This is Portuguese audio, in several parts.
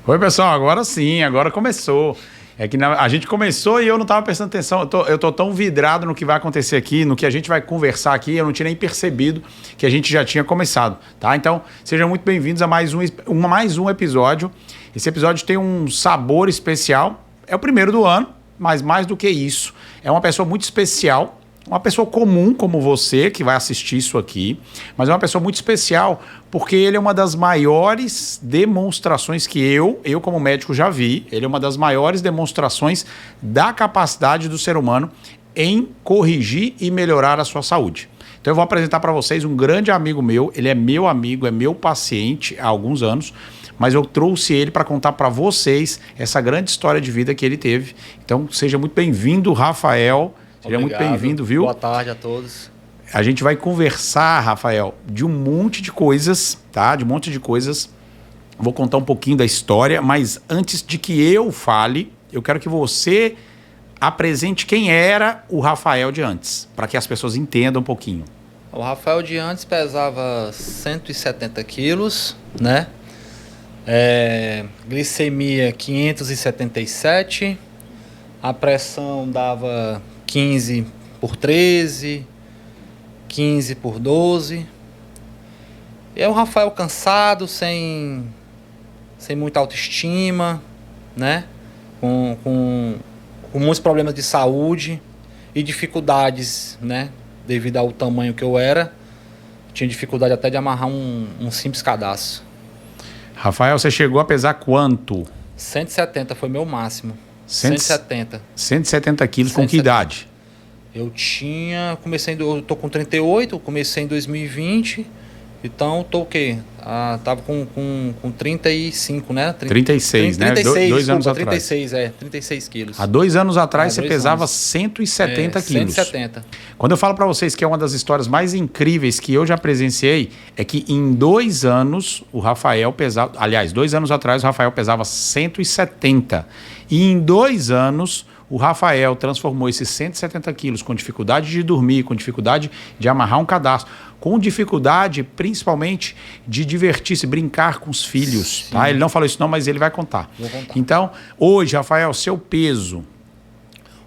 Oi, pessoal, agora sim, agora começou. É que a gente começou e eu não estava prestando atenção. Eu tô tão vidrado no que vai acontecer aqui, no que a gente vai conversar aqui, eu não tinha nem percebido que a gente já tinha começado, tá? Então, sejam muito bem-vindos a mais um episódio. Esse episódio tem um sabor especial. É o primeiro do ano, mas mais do que isso, é uma pessoa muito especial. Uma pessoa comum como você, que vai assistir isso aqui, mas é uma pessoa muito especial porque ele é uma das maiores demonstrações que eu como médico já vi. Ele é uma das maiores demonstrações da capacidade do ser humano em corrigir e melhorar a sua saúde. Então eu vou apresentar para vocês um grande amigo meu. Ele é meu amigo, é meu paciente há alguns anos, mas eu trouxe ele para contar para vocês essa grande história de vida que ele teve. Então seja muito bem-vindo, Rafael. Seja muito bem-vindo, viu? Boa tarde a todos. A gente vai conversar, Rafael, de um monte de coisas, tá? De um monte de coisas. Vou contar um pouquinho da história, mas antes de que eu fale, eu quero que você apresente quem era o Rafael de antes, para que as pessoas entendam um pouquinho. O Rafael de antes pesava 170 quilos, né? Glicemia 577, a pressão dava 15 por 13, 15 por 12. E é um Rafael cansado, sem muita autoestima, né? Com muitos problemas de saúde e dificuldades, né? Devido ao tamanho que eu era, tinha dificuldade até de amarrar um simples cadastro. Rafael, você chegou a pesar quanto? 170 foi meu máximo. 170. 170 quilos, 170. Com que idade? Eu tô com 38, comecei em 2020, então tô o quê? Tava com 35, né? 36, né? 36, dois anos desculpa, atrás. 36 quilos. Há 2 anos atrás você pesava 170 quilos. 170. Quando eu falo para vocês que é uma das histórias mais incríveis que eu já presenciei, é que em 2 anos o Rafael pesava... Aliás, 2 anos atrás o Rafael pesava 170. E em 2 anos o Rafael transformou esses 170 quilos com dificuldade de dormir, com dificuldade de amarrar um cadastro, com dificuldade principalmente de divertir-se, brincar com os filhos. Tá? Ele não falou isso não, mas ele vai contar. Vou contar. Então, hoje, Rafael, seu peso?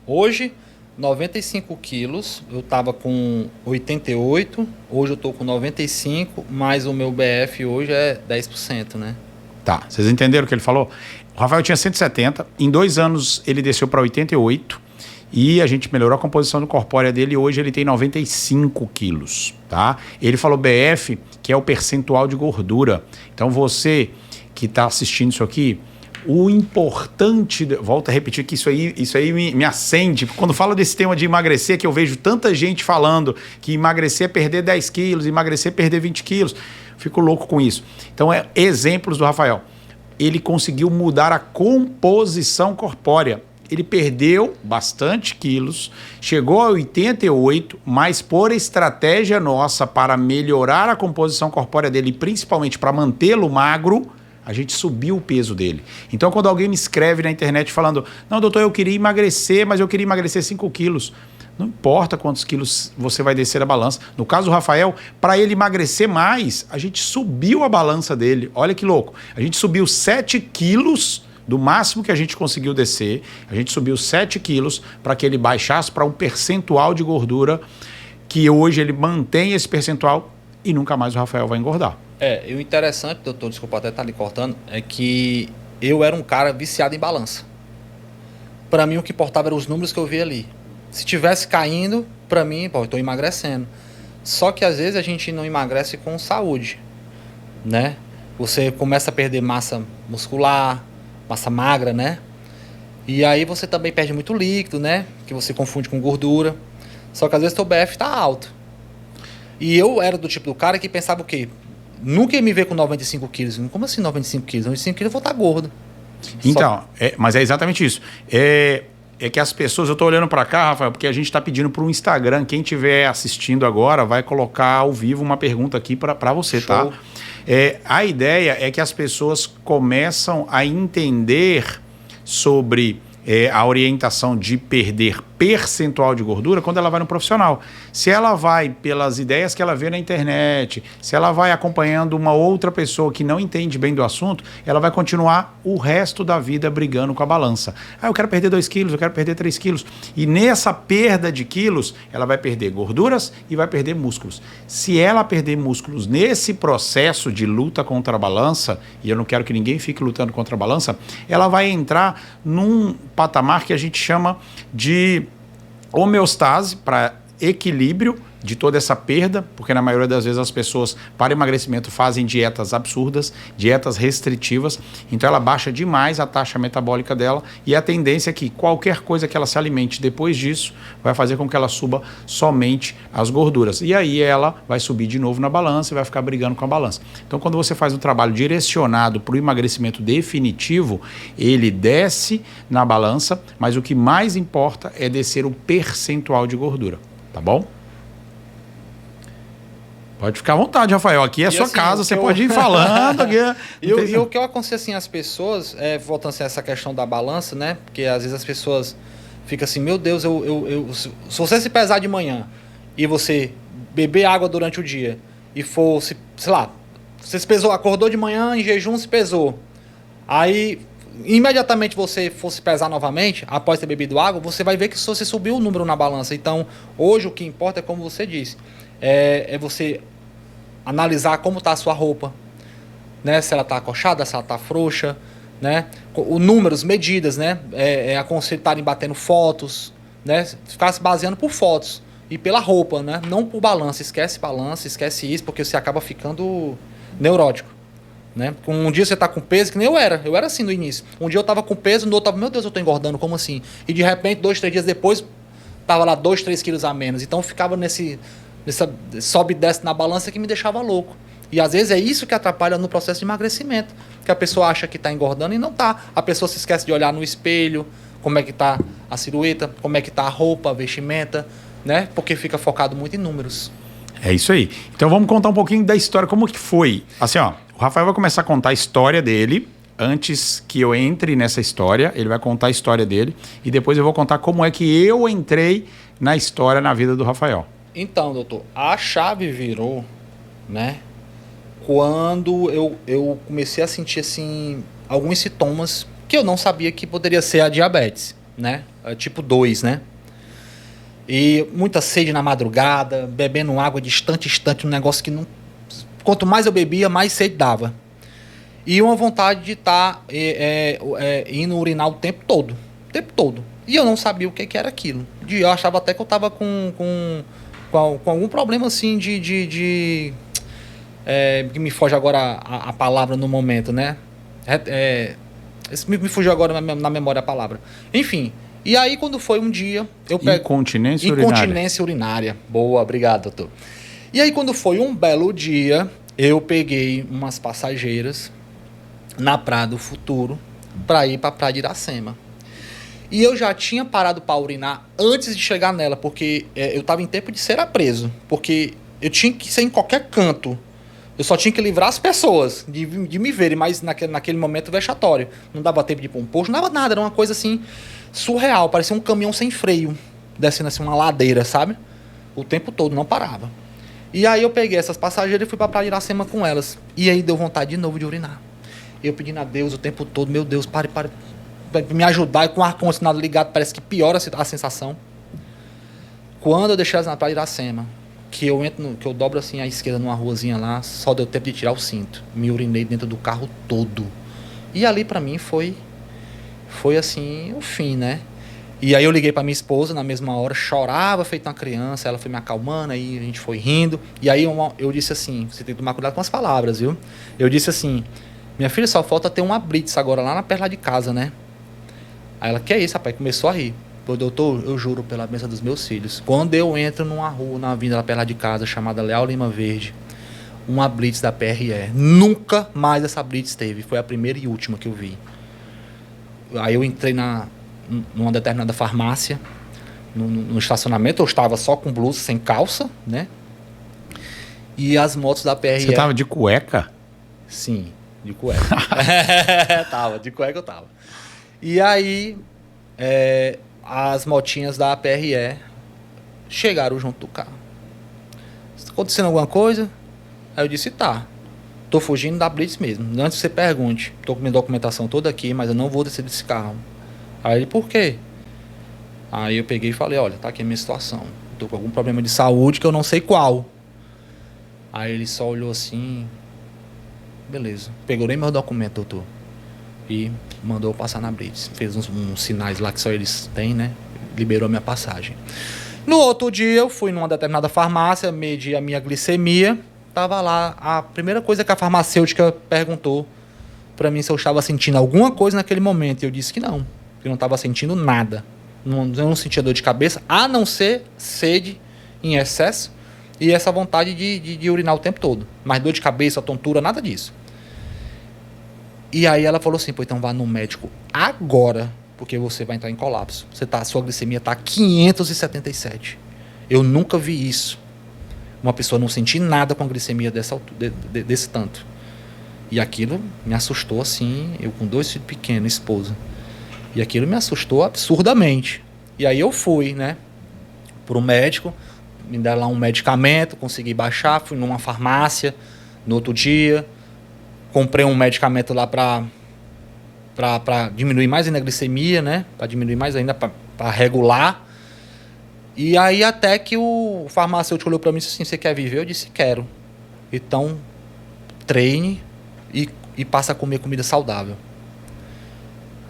Hoje, 95 quilos, eu estava com 88, hoje eu estou com 95, mas o meu BF hoje é 10%, né? Tá, vocês entenderam o que ele falou? O Rafael tinha 170, em 2 anos ele desceu para 88 e a gente melhorou a composição corpórea dele e hoje ele tem 95 quilos, tá? Ele falou BF, que é o percentual de gordura. Então você que está assistindo isso aqui, o importante, volto a repetir que isso aí me acende, quando falo desse tema de emagrecer, que eu vejo tanta gente falando que emagrecer é perder 10 quilos, emagrecer é perder 20 quilos, fico louco com isso. Então exemplos do Rafael. Ele conseguiu mudar a composição corpórea. Ele perdeu bastante quilos, chegou a 88, mas por estratégia nossa para melhorar a composição corpórea dele, principalmente para mantê-lo magro, a gente subiu o peso dele. Então, quando alguém me escreve na internet falando, não, doutor, eu queria emagrecer, mas eu queria emagrecer 5 quilos. Não importa quantos quilos você vai descer a balança. No caso do Rafael, para ele emagrecer mais, a gente subiu a balança dele. Olha que louco. A gente subiu 7 quilos do máximo que a gente conseguiu descer. A gente subiu 7 quilos para que ele baixasse para um percentual de gordura que hoje ele mantém esse percentual e nunca mais o Rafael vai engordar. E o interessante, doutor, desculpa até estar ali cortando, é que eu era um cara viciado em balança. Para mim o que importava eram os números que eu via ali. Se tivesse caindo, para mim, eu estou emagrecendo. Só que às vezes a gente não emagrece com saúde, né? Você começa a perder massa muscular, massa magra, né? E aí você também perde muito líquido, né? Que você confunde com gordura. Só que às vezes teu BF está alto. E eu era do tipo do cara que pensava o quê? Nunca ia me ver com 95 quilos. Como assim 95 quilos? 95 quilos eu vou estar gordo. Então, mas é exatamente isso. É que as pessoas... Eu estou olhando para cá, Rafael, porque a gente está pedindo para o Instagram. Quem estiver assistindo agora vai colocar ao vivo uma pergunta aqui para você, Show. tá? A ideia é que as pessoas começam a entender sobre a orientação de perder percentual de gordura quando ela vai no profissional. Se ela vai pelas ideias que ela vê na internet, se ela vai acompanhando uma outra pessoa que não entende bem do assunto, ela vai continuar o resto da vida brigando com a balança. Eu quero perder 2 quilos, eu quero perder 3 quilos. E nessa perda de quilos, ela vai perder gorduras e vai perder músculos. Se ela perder músculos nesse processo de luta contra a balança, e eu não quero que ninguém fique lutando contra a balança, ela vai entrar num patamar que a gente chama de homeostase, para equilíbrio de toda essa perda, porque na maioria das vezes as pessoas para emagrecimento fazem dietas absurdas, dietas restritivas, então ela baixa demais a taxa metabólica dela e a tendência é que qualquer coisa que ela se alimente depois disso vai fazer com que ela suba somente as gorduras. E aí ela vai subir de novo na balança e vai ficar brigando com a balança. Então quando você faz um trabalho direcionado para o emagrecimento definitivo, ele desce na balança, mas o que mais importa é descer o percentual de gordura, tá bom? Pode ficar à vontade, Rafael. Aqui é a sua assim, casa, você pode ir falando. Aqui e o que eu aconselho assim, às pessoas, voltando assim, a essa questão da balança, né? Porque às vezes as pessoas ficam assim, meu Deus, se você se pesar de manhã e você beber água durante o dia e for, sei lá, você se pesou, acordou de manhã, em jejum se pesou. Aí, imediatamente você for se pesar novamente, após ter bebido água, você vai ver que você subiu o número na balança. Então, hoje o que importa é como você disse. É você analisar como está a sua roupa, né? Se ela está acochada, se ela está frouxa, né? Números, medidas, né? Aconselho estarem batendo fotos, né? Ficar se baseando por fotos e pela roupa, né? Não por balança. Balança, esquece isso, porque você acaba ficando neurótico, né? Um dia você está com peso, que nem eu era assim no início. Um dia eu estava com peso, no outro estava, meu Deus, eu estou engordando, como assim? E de repente, 2, 3 dias depois, estava lá 2, 3 quilos a menos. Então eu ficava nessa sobe e desce na balança que me deixava louco. E às vezes é isso que atrapalha no processo de emagrecimento, que a pessoa acha que está engordando e não está. A pessoa se esquece de olhar no espelho, como é que está a silhueta, como é que está a roupa, a vestimenta, né? Porque fica focado muito em números. É isso aí. Então vamos contar um pouquinho da história, como que foi. Assim, ó, o Rafael vai começar a contar a história dele. Antes que eu entre nessa história, ele vai contar a história dele e depois eu vou contar como é que eu entrei na história, na vida do Rafael. Então, doutor, a chave virou, né, quando eu comecei a sentir, assim, alguns sintomas que eu não sabia que poderia ser a diabetes, né, tipo 2, né, e muita sede na madrugada, bebendo água de instante em instante, um negócio que não... Quanto mais eu bebia, mais sede dava. E uma vontade de estar indo urinar o tempo todo, E eu não sabia o que era aquilo. Eu achava até que eu estava com algum problema assim que me foge agora a palavra no momento, né? Me fugiu agora na memória a palavra. Enfim, e aí quando foi um dia... Incontinência urinária. Boa, obrigado, doutor. E aí quando foi um belo dia, eu peguei umas passageiras na Praia do Futuro para ir para a Praia de Iracema. E eu já tinha parado para urinar antes de chegar nela, porque eu estava em tempo de ser preso. Porque eu tinha que ser em qualquer canto. Eu só tinha que livrar as pessoas de me verem, mas naquele momento vexatório. Não dava tempo de ir para um posto, não dava nada. Era uma coisa assim surreal. Parecia um caminhão sem freio, descendo assim uma ladeira, sabe? O tempo todo, não parava. E aí eu peguei essas passageiras e fui para a Praia de Iracema com elas. E aí deu vontade de novo de urinar. Eu pedindo a Deus o tempo todo, meu Deus, pare, me ajudar. E com o ar-condicionado ligado, parece que piora a sensação. Quando eu deixei elas na Praia de Iracema, que eu dobro assim à esquerda numa ruazinha lá, só deu tempo de tirar o cinto. Me urinei dentro do carro todo. E ali pra mim foi assim, o fim, né? E aí eu liguei pra minha esposa na mesma hora, chorava feito uma criança, ela foi me acalmando, aí a gente foi rindo. E aí eu disse assim, você tem que tomar cuidado com as palavras, viu? Eu disse assim, minha filha, só falta ter uma blitz agora lá na perna de casa, né? Aí ela, que é isso, rapaz? Começou a rir. Pô, doutor, eu juro pela bênção dos meus filhos. Quando eu entro numa rua, na avenida lá perto de casa, chamada Leal Lima Verde, uma blitz da PRE. Nunca mais essa blitz teve. Foi a primeira e última que eu vi. Aí eu entrei numa determinada farmácia, no estacionamento. Eu estava só com blusa, sem calça, né? E as motos da PRE... Você tava de cueca? Sim, de cueca. De cueca eu tava. E aí... as motinhas da APRE chegaram junto do carro. Está acontecendo alguma coisa? Aí eu disse, tá. Tô fugindo da Blitz mesmo. Antes que você pergunte, tô com minha documentação toda aqui, mas eu não vou descer desse carro. Aí ele, por quê? Aí eu peguei e falei, olha, tá aqui a minha situação. Tô com algum problema de saúde que eu não sei qual. Aí ele só olhou assim, beleza. Pegou nem meu documento, doutor. E mandou eu passar na Blitz. Fez uns sinais lá que só eles têm, né? Liberou a minha passagem. No outro dia eu fui numa determinada farmácia, medi a minha glicemia. Tava lá, a primeira coisa que a farmacêutica perguntou pra mim se eu estava sentindo alguma coisa naquele momento. E eu disse que não, que eu não estava sentindo nada. Eu não sentia dor de cabeça, a não ser sede em excesso e essa vontade de urinar o tempo todo. Mas dor de cabeça, tontura, nada disso. E aí ela falou assim, pô, então vá no médico agora, porque você vai entrar em colapso. Sua glicemia está 577. Eu nunca vi isso. Uma pessoa não sentir nada com a glicemia desse tanto. E aquilo me assustou assim, eu com 2 filhos pequenos, esposa. E aquilo me assustou absurdamente. E aí eu fui, né, pro médico, me deram lá um medicamento, consegui baixar, fui numa farmácia no outro dia, comprei um medicamento lá para diminuir mais ainda a glicemia, né, para diminuir mais ainda, para regular. E aí até que o farmacêutico olhou para mim e disse assim, você quer viver? Eu disse, quero. Então, treine e passa a comer comida saudável.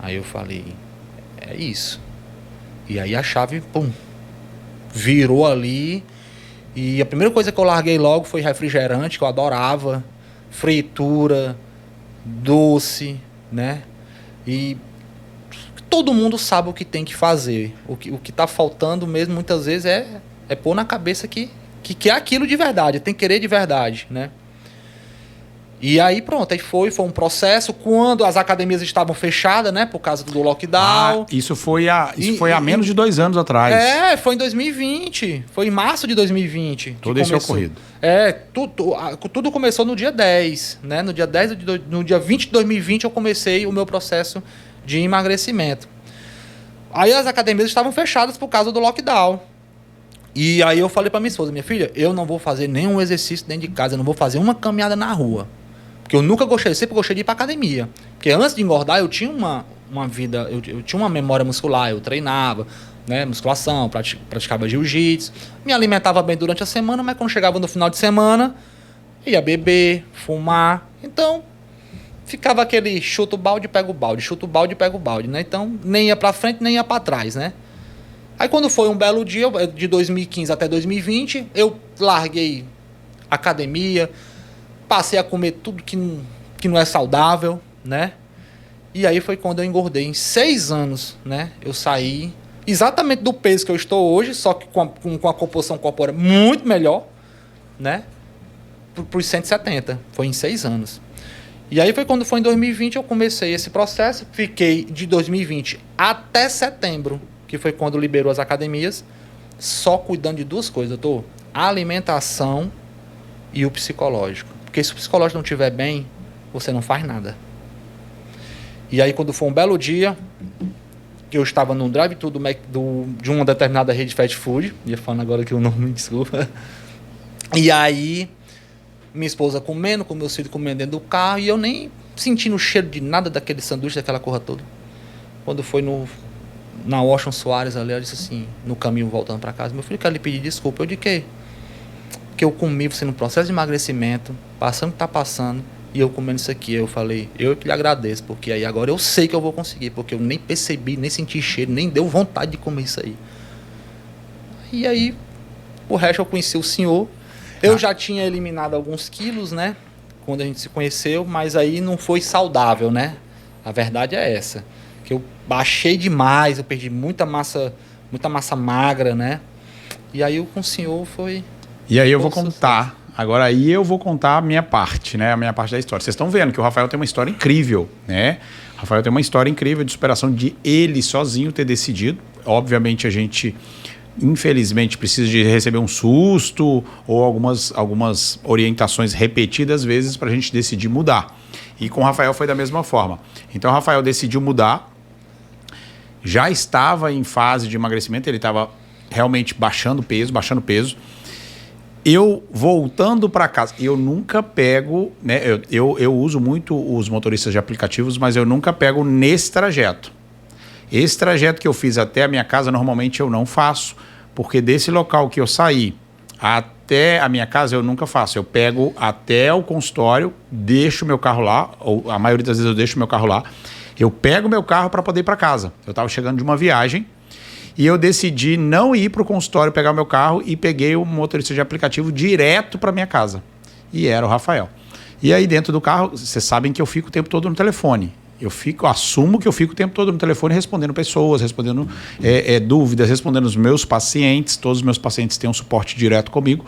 Aí eu falei, é isso. E aí a chave, pum, virou ali. E a primeira coisa que eu larguei logo foi refrigerante, que eu adorava, fritura, doce, né? E todo mundo sabe o que tem que fazer. O que tá faltando mesmo, muitas vezes, é pôr na cabeça que é aquilo de verdade, tem que querer de verdade, né? E aí pronto, aí foi um processo. Quando as academias estavam fechadas, né, por causa do lockdown. Isso foi há menos de 2 anos atrás. Foi em 2020. Foi em março de 2020. Todo esse ocorrido. Tudo começou no dia 10, né? No dia 20 de 2020 eu comecei o meu processo de emagrecimento. Aí as academias estavam fechadas por causa do lockdown. E aí eu falei pra minha esposa, minha filha, eu não vou fazer nenhum exercício dentro de casa, eu não vou fazer uma caminhada na rua. Porque eu nunca gostei, eu sempre gostei de ir pra academia. Porque antes de engordar, eu tinha uma vida, eu tinha uma memória muscular, eu treinava, né, musculação, praticava jiu-jitsu, me alimentava bem durante a semana, mas quando chegava no final de semana, ia beber, fumar. Então, ficava aquele chuta o balde, pega o balde, chuta o balde, pega o balde, né? Então, nem ia pra frente, nem ia pra trás, né? Aí quando foi um belo dia, de 2015 até 2020, eu larguei academia, passei a comer tudo que não é saudável, né? E aí foi quando eu engordei. Em 6 anos, né? Eu saí exatamente do peso que eu estou hoje, só que com a composição corpórea muito melhor, né? Para os 170. Foi em 6 anos. E aí foi quando foi em 2020 eu comecei esse processo. Fiquei de 2020 até setembro, que foi quando liberou as academias, só cuidando de 2 coisas, doutor. A alimentação e o psicológico. Porque se o psicológico não estiver bem, você não faz nada. E aí quando foi um belo dia, que eu estava num drive-thru de uma determinada rede de fast food, ia falando agora que o nome, desculpa. E aí, minha esposa comendo, com meus filhos comendo dentro do carro, e eu nem sentindo o cheiro de nada daquele sanduíche, daquela porra toda. Quando foi na Washington Soares ali, ela disse assim, no caminho voltando para casa, meu filho, quero lhe pedir desculpa. Eu de quê? Que eu comi você no processo de emagrecimento, passando o que tá passando, e eu comendo isso aqui. Eu falei, eu que lhe agradeço, porque aí agora eu sei que eu vou conseguir, porque eu nem percebi, nem senti cheiro, nem deu vontade de comer isso aí. E aí, o resto eu conheci o senhor. Eu já tinha eliminado alguns quilos, né, quando a gente se conheceu, mas aí não foi saudável, né? A verdade é essa, que eu baixei demais, eu perdi muita massa magra, né? E aí com o senhor foi... E aí eu vou contar, agora aí eu vou contar a minha parte, né? A minha parte da história. Vocês estão vendo que o Rafael tem uma história incrível, né? O Rafael tem uma história incrível de superação de ele sozinho ter decidido. Obviamente a gente, infelizmente, precisa de receber um susto ou algumas orientações repetidas vezes para a gente decidir mudar. E com o Rafael foi da mesma forma. Então o Rafael decidiu mudar já estava em fase de emagrecimento, ele estava realmente baixando peso. Eu voltando para casa, eu nunca pego, né? Eu uso muito os motoristas de aplicativos, mas eu nunca pego nesse trajeto. Esse trajeto que eu fiz até a minha casa, normalmente eu não faço, porque desse local que eu saí até a minha casa eu nunca faço. Eu pego até o consultório, deixo meu carro lá, ou a maioria das vezes eu deixo meu carro lá. Eu pego meu carro para poder ir para casa. Eu estava chegando de uma viagem e eu decidi não ir para o consultório pegar meu carro e peguei o motorista de aplicativo direto para minha casa. E era o Rafael. E aí dentro do carro, vocês sabem que eu fico o tempo todo no telefone. Assumo que eu fico o tempo todo no telefone respondendo pessoas, respondendo dúvidas, respondendo os meus pacientes. Todos os meus pacientes têm um suporte direto comigo.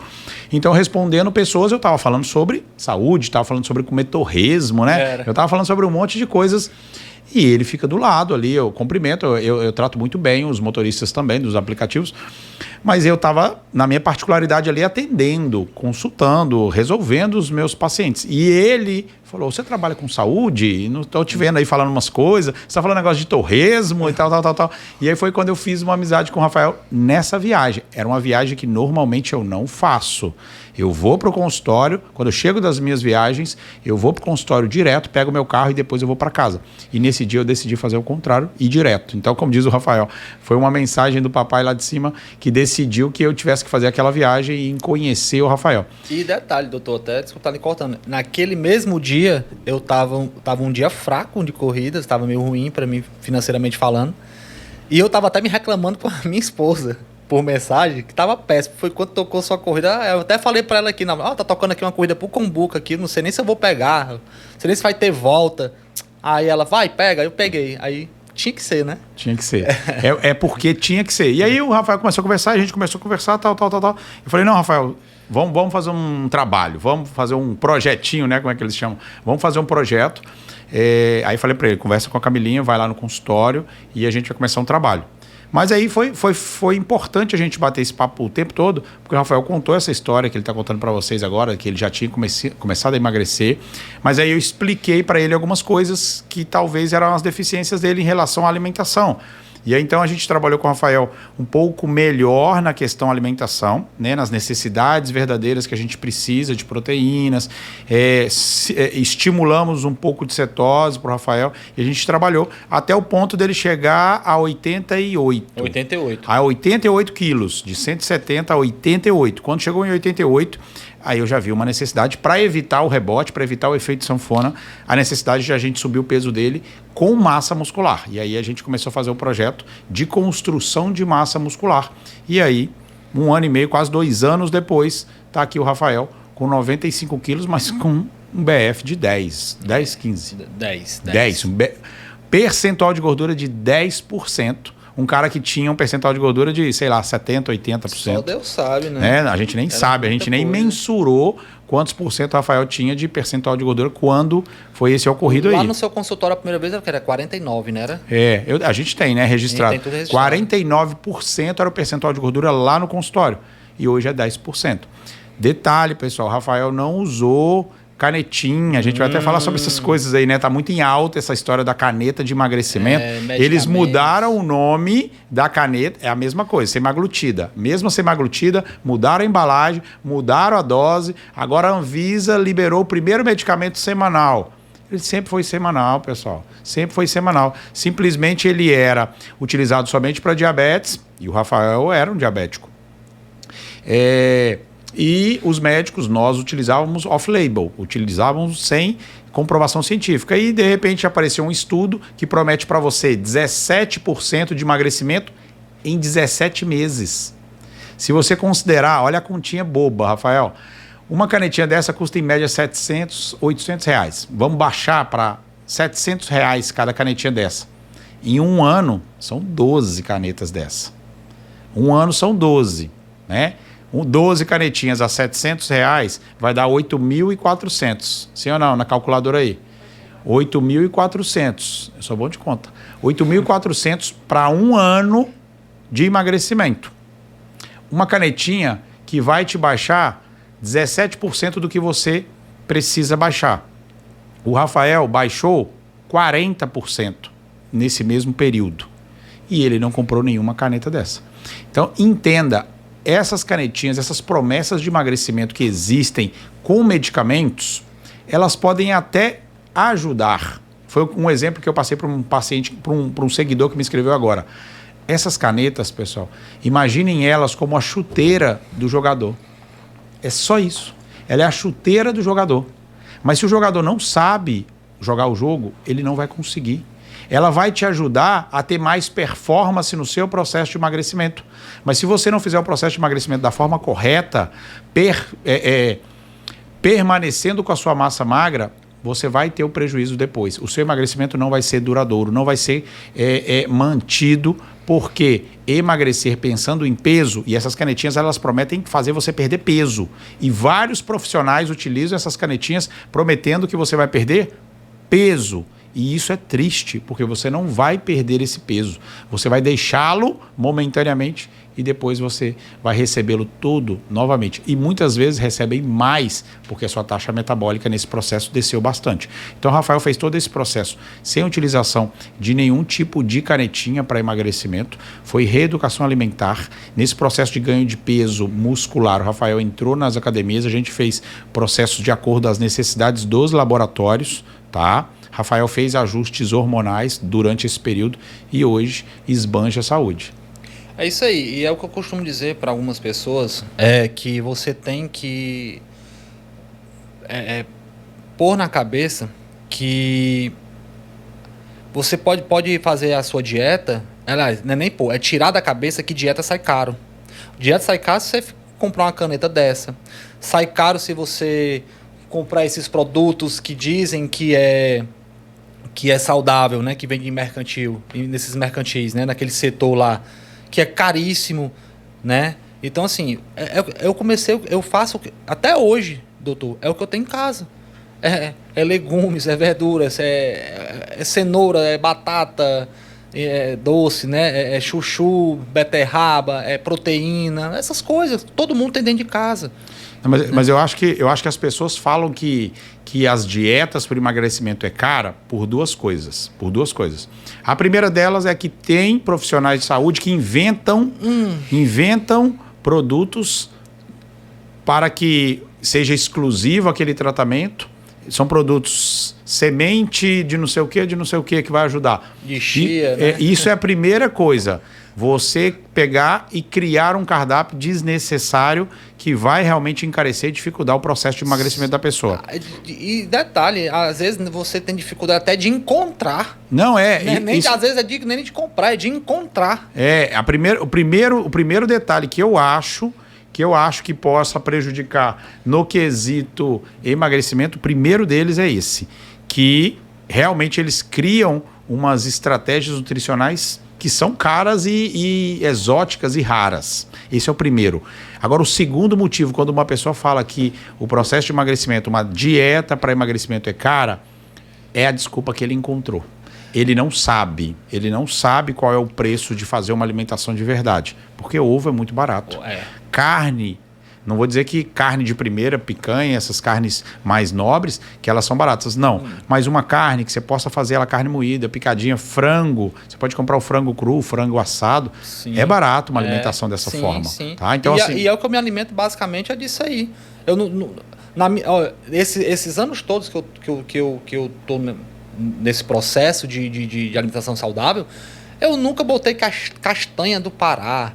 Então, respondendo pessoas, eu estava falando sobre saúde, estava falando sobre comer torresmo, né? Eu estava falando sobre um monte de coisas. E ele fica do lado ali, eu cumprimento, eu trato muito bem os motoristas também dos aplicativos, mas eu estava, na minha particularidade ali, atendendo, consultando, resolvendo os meus pacientes. E ele falou, você trabalha com saúde? Não estou te vendo aí falando umas coisas, você está falando negócio de torresmo e tal. E aí foi quando eu fiz uma amizade com o Rafael nessa viagem. Era uma viagem que normalmente eu não faço. Eu vou para o consultório, quando eu chego das minhas viagens, eu vou para o consultório direto, pego meu carro e depois eu vou para casa. E nesse dia eu decidi fazer o contrário e ir direto. Então, como diz o Rafael, foi uma mensagem do papai lá de cima que decidiu que eu tivesse que fazer aquela viagem e conhecer o Rafael. E detalhe, doutor, até desculpa estar me cortando, naquele mesmo dia eu tava um dia fraco de corridas, estava meio ruim para mim financeiramente falando, e eu tava até me reclamando com a minha esposa por mensagem, que tava péssimo. Foi quando tocou sua corrida, eu até falei pra ela aqui, tá tocando aqui uma corrida pro Combuca aqui, não sei nem se eu vou pegar, não sei nem se vai ter volta. Aí ela, vai, pega, eu peguei. Aí tinha que ser, né? Tinha que ser. É porque tinha que ser. E aí o Rafael começou a conversar, a gente começou a conversar, tal. Eu falei, não, Rafael, vamos fazer um trabalho, vamos fazer um projetinho, né? Como é que eles chamam? Vamos fazer um projeto. Aí falei pra ele, conversa com a Camilinha, vai lá no consultório e a gente vai começar um trabalho. Mas aí foi importante a gente bater esse papo o tempo todo, porque o Rafael contou essa história que ele está contando para vocês agora, que ele já tinha começado a emagrecer, mas aí eu expliquei para ele algumas coisas que talvez eram as deficiências dele em relação à alimentação. E aí então a gente trabalhou com o Rafael um pouco melhor na questão alimentação, né, nas necessidades verdadeiras que a gente precisa de proteínas, estimulamos um pouco de cetose para o Rafael e a gente trabalhou até o ponto dele chegar a 88. 88. A 88 quilos, de 170 a 88. Quando chegou em 88, aí eu já vi uma necessidade para evitar o rebote, para evitar o efeito sanfona, a necessidade de a gente subir o peso dele com massa muscular. E aí a gente começou a fazer um projeto de construção de massa muscular. E aí, 1 ano e meio, quase 2 anos depois, está aqui o Rafael com 95 quilos, mas com um BF de 10, 15. 10. Percentual de gordura de 10%. Um cara que tinha um percentual de gordura de, sei lá, 70%, 80%. Só Deus sabe, né? A gente nem sabe, a gente nem mensurou quantos por cento o Rafael tinha de percentual de gordura quando foi esse ocorrido aí. Lá no seu consultório a primeira vez era 49, né? Era? A gente tem, né, registrado. Tem tudo registrado. 49% era o percentual de gordura lá no consultório. E hoje é 10%. Detalhe, pessoal, o Rafael não usou canetinha, a gente vai até falar sobre essas coisas aí, né? Tá muito em alta essa história da caneta de emagrecimento. Eles mudaram o nome da caneta, é a mesma coisa, semaglutida. Mesmo a semaglutida, mudaram a embalagem, mudaram a dose. Agora a Anvisa liberou o primeiro medicamento semanal. Ele sempre foi semanal, pessoal. Sempre foi semanal. Simplesmente ele era utilizado somente para diabetes, e o Rafael era um diabético. E os médicos, nós utilizávamos off-label, utilizávamos sem comprovação científica. E, de repente, apareceu um estudo que promete para você 17% de emagrecimento em 17 meses. Se você considerar, olha a continha boba, Rafael, uma canetinha dessa custa em média 700, 800 reais. Vamos baixar para 700 reais cada canetinha dessa. Em 1 ano, são 12 canetas dessa. 1 ano são 12, né? 12 canetinhas a 700 reais vai dar 8.400. Sim ou não? Na calculadora aí. 8.400. Eu sou bom de conta. 8.400 para 1 ano de emagrecimento. Uma canetinha que vai te baixar 17% do que você precisa baixar. O Rafael baixou 40% nesse mesmo período. e ele não comprou nenhuma caneta dessa. Então, entenda, essas canetinhas, essas promessas de emagrecimento que existem com medicamentos, elas podem até ajudar. Foi um exemplo que eu passei para um paciente, para um seguidor que me escreveu agora. Essas canetas, pessoal, imaginem elas como a chuteira do jogador. É só isso. Ela é a chuteira do jogador. Mas se o jogador não sabe jogar o jogo, ele não vai conseguir. Ela vai te ajudar a ter mais performance no seu processo de emagrecimento. Mas se você não fizer o processo de emagrecimento da forma correta, permanecendo com a sua massa magra, você vai ter o prejuízo depois. O seu emagrecimento não vai ser duradouro, não vai ser mantido, porque emagrecer pensando em peso, e essas canetinhas elas prometem fazer você perder peso. E vários profissionais utilizam essas canetinhas prometendo que você vai perder peso. E isso é triste, porque você não vai perder esse peso. Você vai deixá-lo momentaneamente e depois você vai recebê-lo todo novamente. E muitas vezes recebem mais, porque a sua taxa metabólica nesse processo desceu bastante. Então, o Rafael fez todo esse processo sem utilização de nenhum tipo de canetinha para emagrecimento. Foi reeducação alimentar. Nesse processo de ganho de peso muscular, o Rafael entrou nas academias, a gente fez processos de acordo às necessidades dos laboratórios, tá? Rafael fez ajustes hormonais durante esse período e hoje esbanja a saúde. É isso aí, e é o que eu costumo dizer para algumas pessoas, que você tem que pôr na cabeça que você pode fazer a sua dieta, não é nem pôr, é tirar da cabeça que dieta sai caro. Dieta sai caro se você comprar uma caneta dessa, sai caro se você comprar esses produtos que dizem que é saudável, né, que vem de mercantil, nesses mercantis, né, naquele setor lá, que é caríssimo, né? Então, assim, eu faço, até hoje, doutor, é o que eu tenho em casa. É legumes, é verduras, é cenoura, é batata, é doce, né? É chuchu, beterraba, é proteína, essas coisas, todo mundo tem dentro de casa. Mas eu acho que as pessoas falam que as dietas para emagrecimento é cara por duas coisas. A primeira delas é que tem profissionais de saúde que inventam produtos para que seja exclusivo aquele tratamento. São produtos semente de não sei o que vai ajudar. De chia, né? Isso é a primeira coisa. Você pegar e criar um cardápio desnecessário que vai realmente encarecer e dificultar o processo de emagrecimento da pessoa. E detalhe, às vezes você tem dificuldade até de encontrar. Não é. Às vezes nem de comprar, é de encontrar. O primeiro detalhe que eu acho que possa prejudicar no quesito emagrecimento, o primeiro deles é esse, que realmente eles criam umas estratégias nutricionais que são caras e exóticas e raras. Esse é o primeiro. Agora, o segundo motivo, quando uma pessoa fala que o processo de emagrecimento, uma dieta para emagrecimento é cara, é a desculpa que ele encontrou. Ele não sabe qual é o preço de fazer uma alimentação de verdade, porque ovo é muito barato. Carne, não vou dizer que carne de primeira, picanha, essas carnes mais nobres, que elas são baratas, não. Mas uma carne que você possa fazer ela carne moída, picadinha, frango, você pode comprar o frango cru, o frango assado, sim. É barato uma alimentação dessa forma. Sim. Tá? Então, e é o que eu me alimento basicamente é disso aí. Esses anos todos que eu tô nesse processo de alimentação saudável, eu nunca botei castanha do Pará,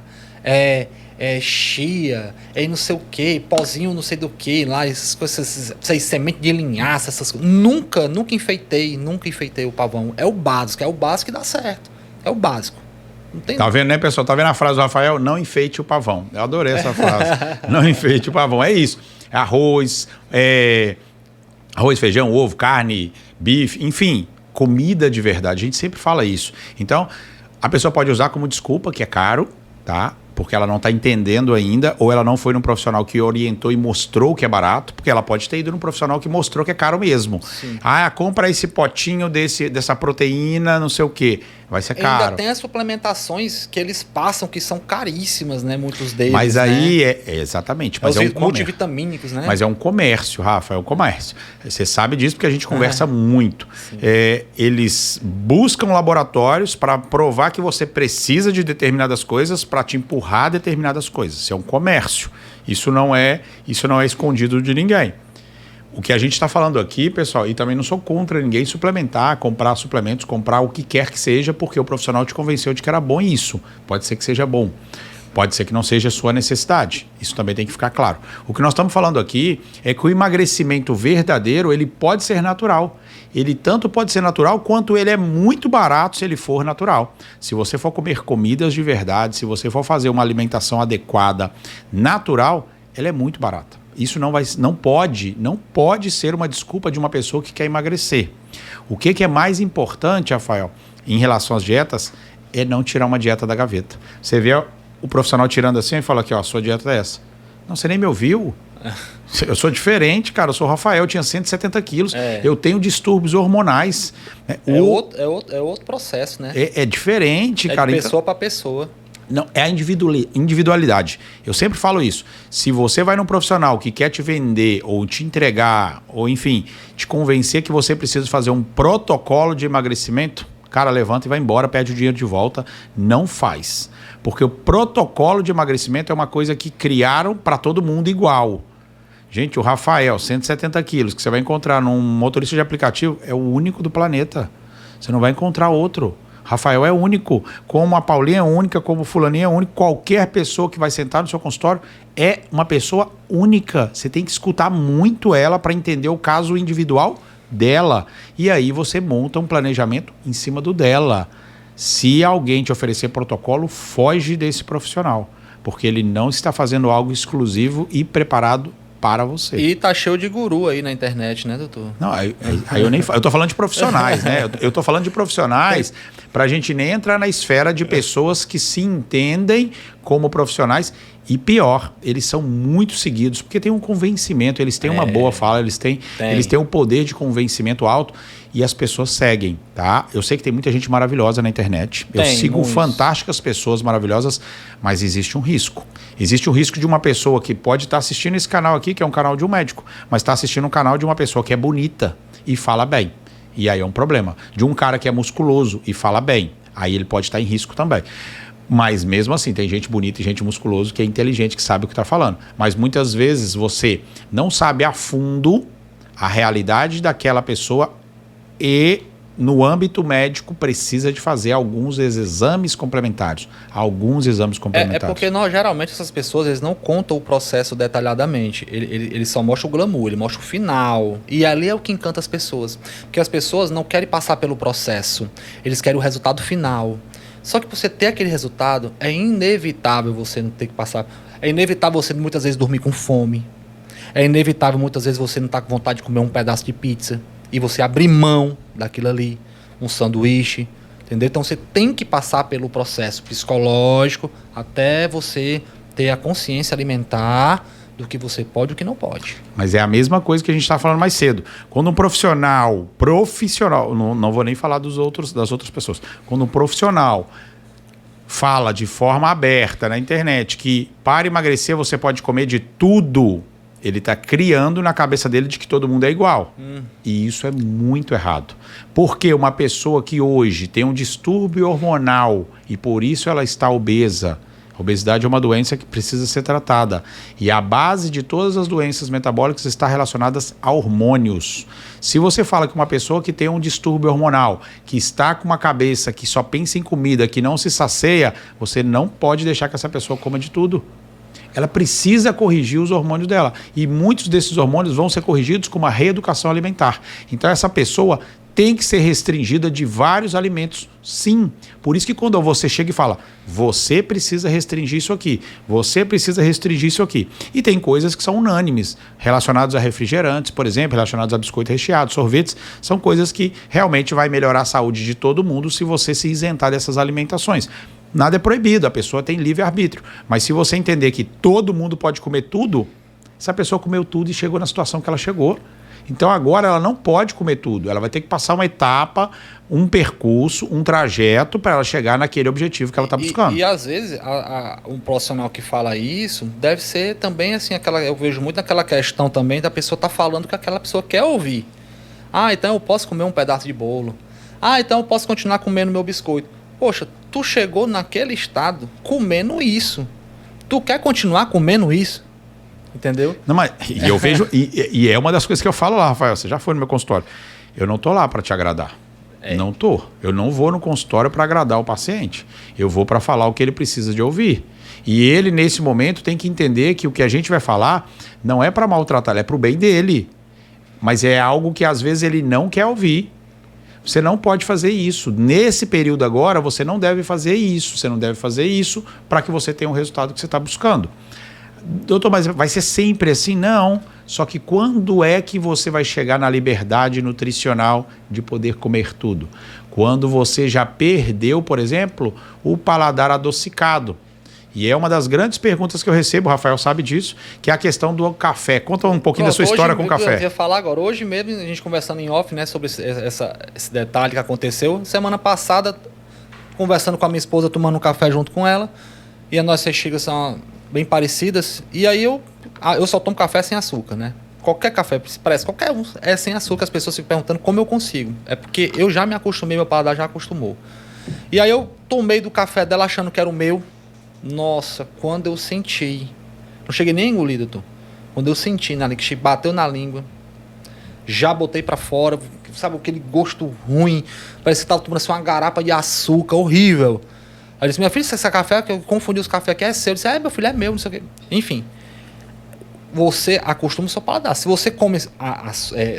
chia, não sei o que, pozinho não sei do que lá, essas coisas, essas sementes de linhaça, essas coisas. Nunca enfeitei o pavão. É o básico que dá certo. É o básico. Não tem tá vendo, né, pessoal? Tá vendo a frase do Rafael? Não enfeite o pavão. Eu adorei essa frase. Não enfeite o pavão. É isso. Arroz, feijão, ovo, carne, bife, enfim, comida de verdade. A gente sempre fala isso. Então, a pessoa pode usar como desculpa que é caro, tá? Porque ela não está entendendo ainda, ou ela não foi num profissional que orientou e mostrou que é barato, porque ela pode ter ido num profissional que mostrou que é caro mesmo. Sim. Compra esse potinho dessa proteína, não sei o quê. vai ser caro. Ainda tem as suplementações que eles passam que são caríssimas, né? Muitos deles. Mas aí né? exatamente. Mas é um multivitamínicos, né? Mas é um comércio, Rafa, é um comércio. Você sabe disso porque a gente conversa muito. Eles buscam laboratórios para provar que você precisa de determinadas coisas para te empurrar a determinadas coisas. Isso é um comércio. Isso não é escondido de ninguém. O que a gente está falando aqui, pessoal, e também não sou contra ninguém suplementar, comprar suplementos, comprar o que quer que seja, porque o profissional te convenceu de que era bom isso. Pode ser que seja bom. Pode ser que não seja a sua necessidade. Isso também tem que ficar claro. O que nós estamos falando aqui é que o emagrecimento verdadeiro, ele pode ser natural. Ele tanto pode ser natural, quanto ele é muito barato se ele for natural. Se você for comer comidas de verdade, se você for fazer uma alimentação adequada, natural, ela é muito barata. Isso não pode ser uma desculpa de uma pessoa que quer emagrecer. O que é mais importante, Rafael, em relação às dietas, é não tirar uma dieta da gaveta. Você vê o profissional tirando assim e fala aqui, ó, sua dieta é essa. Não, você nem me ouviu. Eu sou diferente, cara. Eu sou o Rafael, eu tinha 170 quilos. Eu tenho distúrbios hormonais. É outro processo, né? É diferente, cara. De pessoa para pessoa. Não, é a individualidade. Eu sempre falo isso. Se você vai num profissional que quer te vender ou te entregar, ou enfim, te convencer que você precisa fazer um protocolo de emagrecimento, cara, levanta e vai embora, pede o dinheiro de volta. Não faz. Porque o protocolo de emagrecimento é uma coisa que criaram para todo mundo igual. Gente, o Rafael, 170 quilos, que você vai encontrar num motorista de aplicativo, é o único do planeta. Você não vai encontrar outro. Rafael é único, como a Paulinha é única, como o fulaninho é único, qualquer pessoa que vai sentar no seu consultório é uma pessoa única. Você tem que escutar muito ela para entender o caso individual dela. E aí você monta um planejamento em cima do dela. Se alguém te oferecer protocolo, foge desse profissional, porque ele não está fazendo algo exclusivo e preparado para você. E tá cheio de guru aí na internet, né, doutor? Não, aí eu nem falo. Eu tô falando de profissionais, né? Eu tô falando de profissionais pra gente nem entrar na esfera de pessoas que se entendem como profissionais. E pior, eles são muito seguidos, porque tem um convencimento, eles têm uma boa fala, eles têm um poder de convencimento alto e as pessoas seguem, tá? Eu sei que tem muita gente maravilhosa na internet, eu sigo fantásticas pessoas maravilhosas, mas existe um risco. Existe o risco de uma pessoa que pode estar assistindo esse canal aqui, que é um canal de um médico, mas está assistindo um canal de uma pessoa que é bonita e fala bem. E aí é um problema. De um cara que é musculoso e fala bem, aí ele pode estar em risco também. Mas mesmo assim, tem gente bonita e gente musculoso que é inteligente, que sabe o que está falando. Mas muitas vezes você não sabe a fundo a realidade daquela pessoa e no âmbito médico precisa de fazer alguns exames complementares. É porque geralmente essas pessoas eles não contam o processo detalhadamente. Ele só mostra o glamour, ele mostra o final. E ali é o que encanta as pessoas. Porque as pessoas não querem passar pelo processo. Eles querem o resultado final. Só que para você ter aquele resultado, é inevitável você não ter que passar. É inevitável você muitas vezes dormir com fome. É inevitável muitas vezes você não estar com vontade de comer um pedaço de pizza. E você abrir mão daquilo ali. Um sanduíche. Entendeu? Então você tem que passar pelo processo psicológico até você ter a consciência alimentar do que você pode e o que não pode. Mas é a mesma coisa que a gente estava falando mais cedo. Quando um profissional, não vou nem falar das outras pessoas. Quando um profissional fala de forma aberta na internet que para emagrecer você pode comer de tudo, ele está criando na cabeça dele de que todo mundo é igual. E isso é muito errado. Porque uma pessoa que hoje tem um distúrbio hormonal e por isso ela está obesa, a obesidade é uma doença que precisa ser tratada. E a base de todas as doenças metabólicas está relacionada a hormônios. Se você fala que uma pessoa que tem um distúrbio hormonal, que está com uma cabeça que só pensa em comida, que não se sacia, você não pode deixar que essa pessoa coma de tudo. Ela precisa corrigir os hormônios dela. E muitos desses hormônios vão ser corrigidos com uma reeducação alimentar. Então essa pessoa tem que ser restringida de vários alimentos, sim. Por isso que quando você chega e fala, você precisa restringir isso aqui, você precisa restringir isso aqui. E tem coisas que são unânimes, relacionadas a refrigerantes, por exemplo, relacionados a biscoito recheado, sorvetes, são coisas que realmente vai melhorar a saúde de todo mundo se você se isentar dessas alimentações. Nada é proibido, a pessoa tem livre-arbítrio. Mas se você entender que todo mundo pode comer tudo, essa pessoa comeu tudo e chegou na situação que ela chegou. Então agora ela não pode comer tudo. Ela vai ter que passar uma etapa, um percurso, um trajeto para ela chegar naquele objetivo que ela está buscando. E às vezes um profissional que fala isso deve ser também assim, eu vejo muito naquela questão também da pessoa estar falando o que aquela pessoa quer ouvir. Ah, então eu posso comer um pedaço de bolo. Ah, então eu posso continuar comendo meu biscoito. Poxa, tu chegou naquele estado comendo isso. Tu quer continuar comendo isso? Entendeu? Não, mas e eu vejo, e é uma das coisas que eu falo lá, Rafael, você já foi no meu consultório. Eu não tô lá para te agradar. Não tô. Eu não vou no consultório para agradar o paciente. Eu vou para falar o que ele precisa de ouvir. E ele, nesse momento, tem que entender que o que a gente vai falar não é para maltratar, é para o bem dele. Mas é algo que às vezes ele não quer ouvir. Você não pode fazer isso. Nesse período agora, você não deve fazer isso. Você não deve fazer isso para que você tenha o resultado que você está buscando. Doutor, mas vai ser sempre assim? Não. Só que quando é que você vai chegar na liberdade nutricional de poder comer tudo? Quando você já perdeu, por exemplo, o paladar adocicado. E é uma das grandes perguntas que eu recebo, o Rafael sabe disso, que é a questão do café. Conta um pouquinho da sua história com o café. Eu ia falar agora. Hoje mesmo, a gente conversando em off, né, sobre esse detalhe que aconteceu. Semana passada, conversando com a minha esposa, tomando um café junto com ela. E as nossas xícaras são bem parecidas. E aí eu só tomo café sem açúcar, né? Qualquer café, parece qualquer um, é sem açúcar. As pessoas ficam perguntando como eu consigo. É porque eu já me acostumei, meu paladar já acostumou. E aí eu tomei do café dela achando que era o meu. Nossa, quando eu senti, não cheguei nem a engolir, doutor. Quando eu senti, que bateu na língua, já botei pra fora, sabe aquele gosto ruim, parece que tava tomando assim, uma garapa de açúcar, horrível. Aí eu disse, minha filha, esse café, que eu confundi os cafés aqui, é seu. Eu disse, meu filho, é meu, não sei o quê. Enfim, você acostuma o seu paladar. Se você come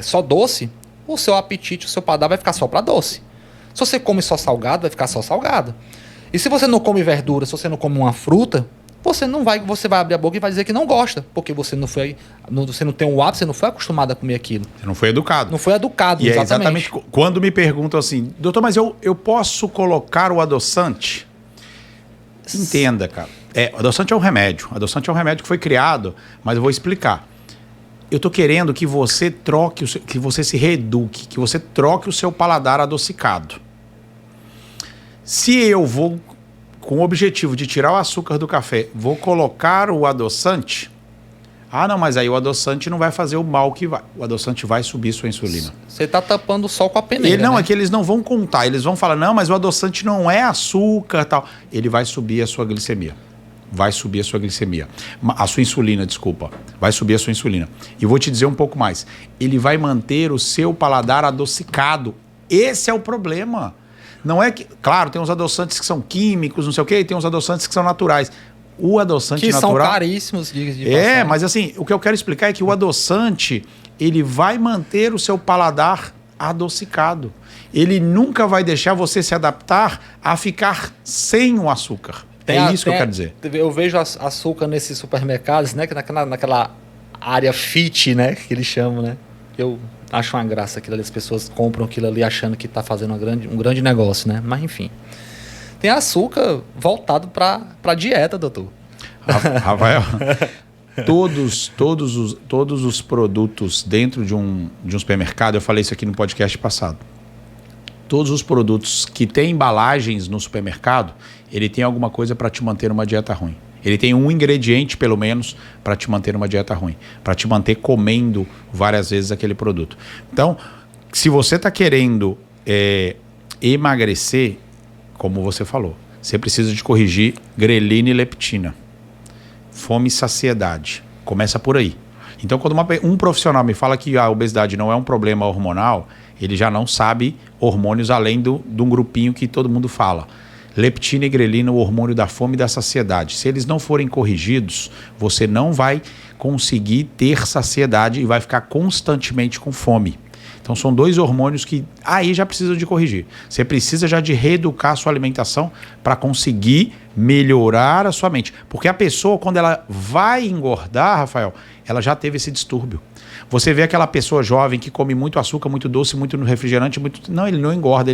só doce, o seu apetite, o seu paladar vai ficar só pra doce. Se você come só salgado, vai ficar só salgado. E se você não come verdura, se você não come uma fruta, você vai abrir a boca e vai dizer que não gosta, porque você não tem um hábito, você não foi acostumado a comer aquilo. Você não foi educado. Não foi educado, e exatamente. É exatamente quando me perguntam assim, doutor, mas eu posso colocar o adoçante? Entenda, cara. O adoçante é um remédio. O adoçante é um remédio que foi criado, mas eu vou explicar. Eu estou querendo que você troque, que você se reeduque, que você troque o seu paladar adocicado. Se eu vou, com o objetivo de tirar o açúcar do café, vou colocar o adoçante, não, mas aí o adoçante não vai fazer o mal que vai. O adoçante vai subir sua insulina. Você está tapando o sol com a peneira, Não, né? é que eles não vão contar. Eles vão falar, não, mas o adoçante não é açúcar, tal. Ele vai subir a sua glicemia. Vai subir a sua glicemia. A sua insulina, desculpa. Vai subir a sua insulina. E vou te dizer um pouco mais. Ele vai manter o seu paladar adocicado. Esse é o problema. Não é que... Claro, tem uns adoçantes que são químicos, não sei o quê, e tem uns adoçantes que são naturais. O adoçante que natural... Que são caríssimos, de passagem. Mas assim, o que eu quero explicar é que o adoçante, ele vai manter o seu paladar adocicado. Ele nunca vai deixar você se adaptar a ficar sem o açúcar. Isso que eu quero dizer. Eu vejo açúcar nesses supermercados, né? Naquela área fit, né? Que eles chamam, né? Eu acho uma graça aquilo ali. As pessoas compram aquilo ali achando que está fazendo um grande negócio, né? Mas enfim. Tem açúcar voltado para dieta, doutor. Rafael, todos os produtos dentro de um supermercado, eu falei isso aqui no podcast passado. Todos os produtos que têm embalagens no supermercado, ele tem alguma coisa para te manter numa dieta ruim. Ele tem um ingrediente, pelo menos, para te manter numa dieta ruim. Para te manter comendo várias vezes aquele produto. Então, se você está querendo emagrecer, como você falou, você precisa de corrigir grelina e leptina. Fome e saciedade. Começa por aí. Então, quando um profissional me fala que a obesidade não é um problema hormonal, ele já não sabe hormônios além de um grupinho que todo mundo fala. Leptina e grelina, o hormônio da fome e da saciedade. Se eles não forem corrigidos, você não vai conseguir ter saciedade e vai ficar constantemente com fome. Então são dois hormônios que aí já precisam de corrigir. Você precisa já de reeducar a sua alimentação para conseguir melhorar a sua mente. Porque a pessoa, quando ela vai engordar, Rafael, ela já teve esse distúrbio. Você vê aquela pessoa jovem que come muito açúcar, muito doce, muito refrigerante, não, ele não engorda,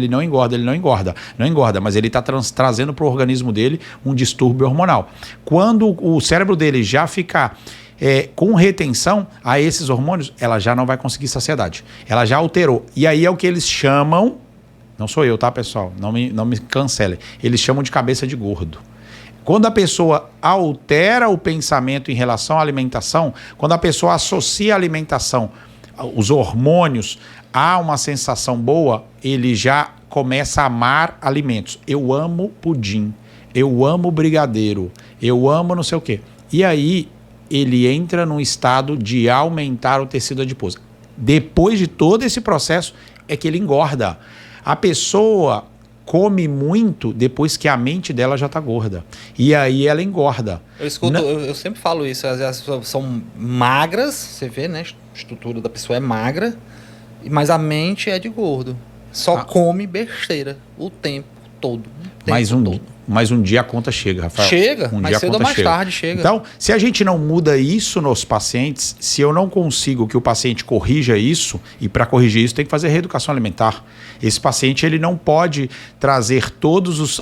mas ele está trazendo para o organismo dele um distúrbio hormonal. Quando o cérebro dele já ficar com retenção a esses hormônios, ela já não vai conseguir saciedade. Ela já alterou. E aí é o que eles chamam, não sou eu, tá, pessoal? Não me cancelem. Eles chamam de cabeça de gordo. Quando a pessoa altera o pensamento em relação à alimentação, quando a pessoa associa a alimentação, os hormônios, a uma sensação boa, ele já começa a amar alimentos. Eu amo pudim, eu amo brigadeiro, eu amo não sei o quê. E aí ele entra num estado de aumentar o tecido adiposo. Depois de todo esse processo é que ele engorda. A pessoa come muito depois que a mente dela já está gorda. E aí ela engorda. Eu sempre falo isso. As pessoas são magras, você vê, né? A estrutura da pessoa é magra, mas a mente é de gordo. Só come besteira o tempo todo. Mas um dia a conta chega, Rafael. Chega, mais cedo ou mais tarde chega. Então, se a gente não muda isso nos pacientes, se eu não consigo que o paciente corrija isso, e para corrigir isso tem que fazer reeducação alimentar. Esse paciente ele não pode trazer todas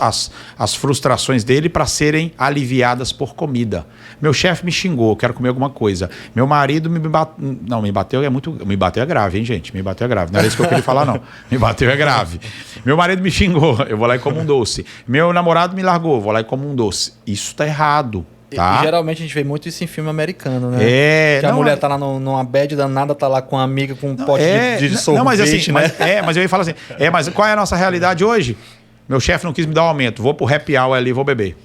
as frustrações dele para serem aliviadas por comida. Meu chefe me xingou, quero comer alguma coisa. Meu marido me bateu. Não, me bateu é grave, hein, gente? Me bateu é grave. Não era isso que eu queria falar, não. Me bateu é grave. Meu marido me xingou, eu vou lá e como um doce. Meu namorado me largou, vou lá e como um doce. Isso tá errado. Tá? E geralmente a gente vê muito isso em filme americano, né? Que a não, mulher tá lá numa bad danada, tá lá com uma amiga com um pote de sorvete, não, mas assim, né? mas eu ia falar assim, mas qual é a nossa realidade hoje? Meu chefe não quis me dar um aumento, vou pro happy hour ali e vou beber.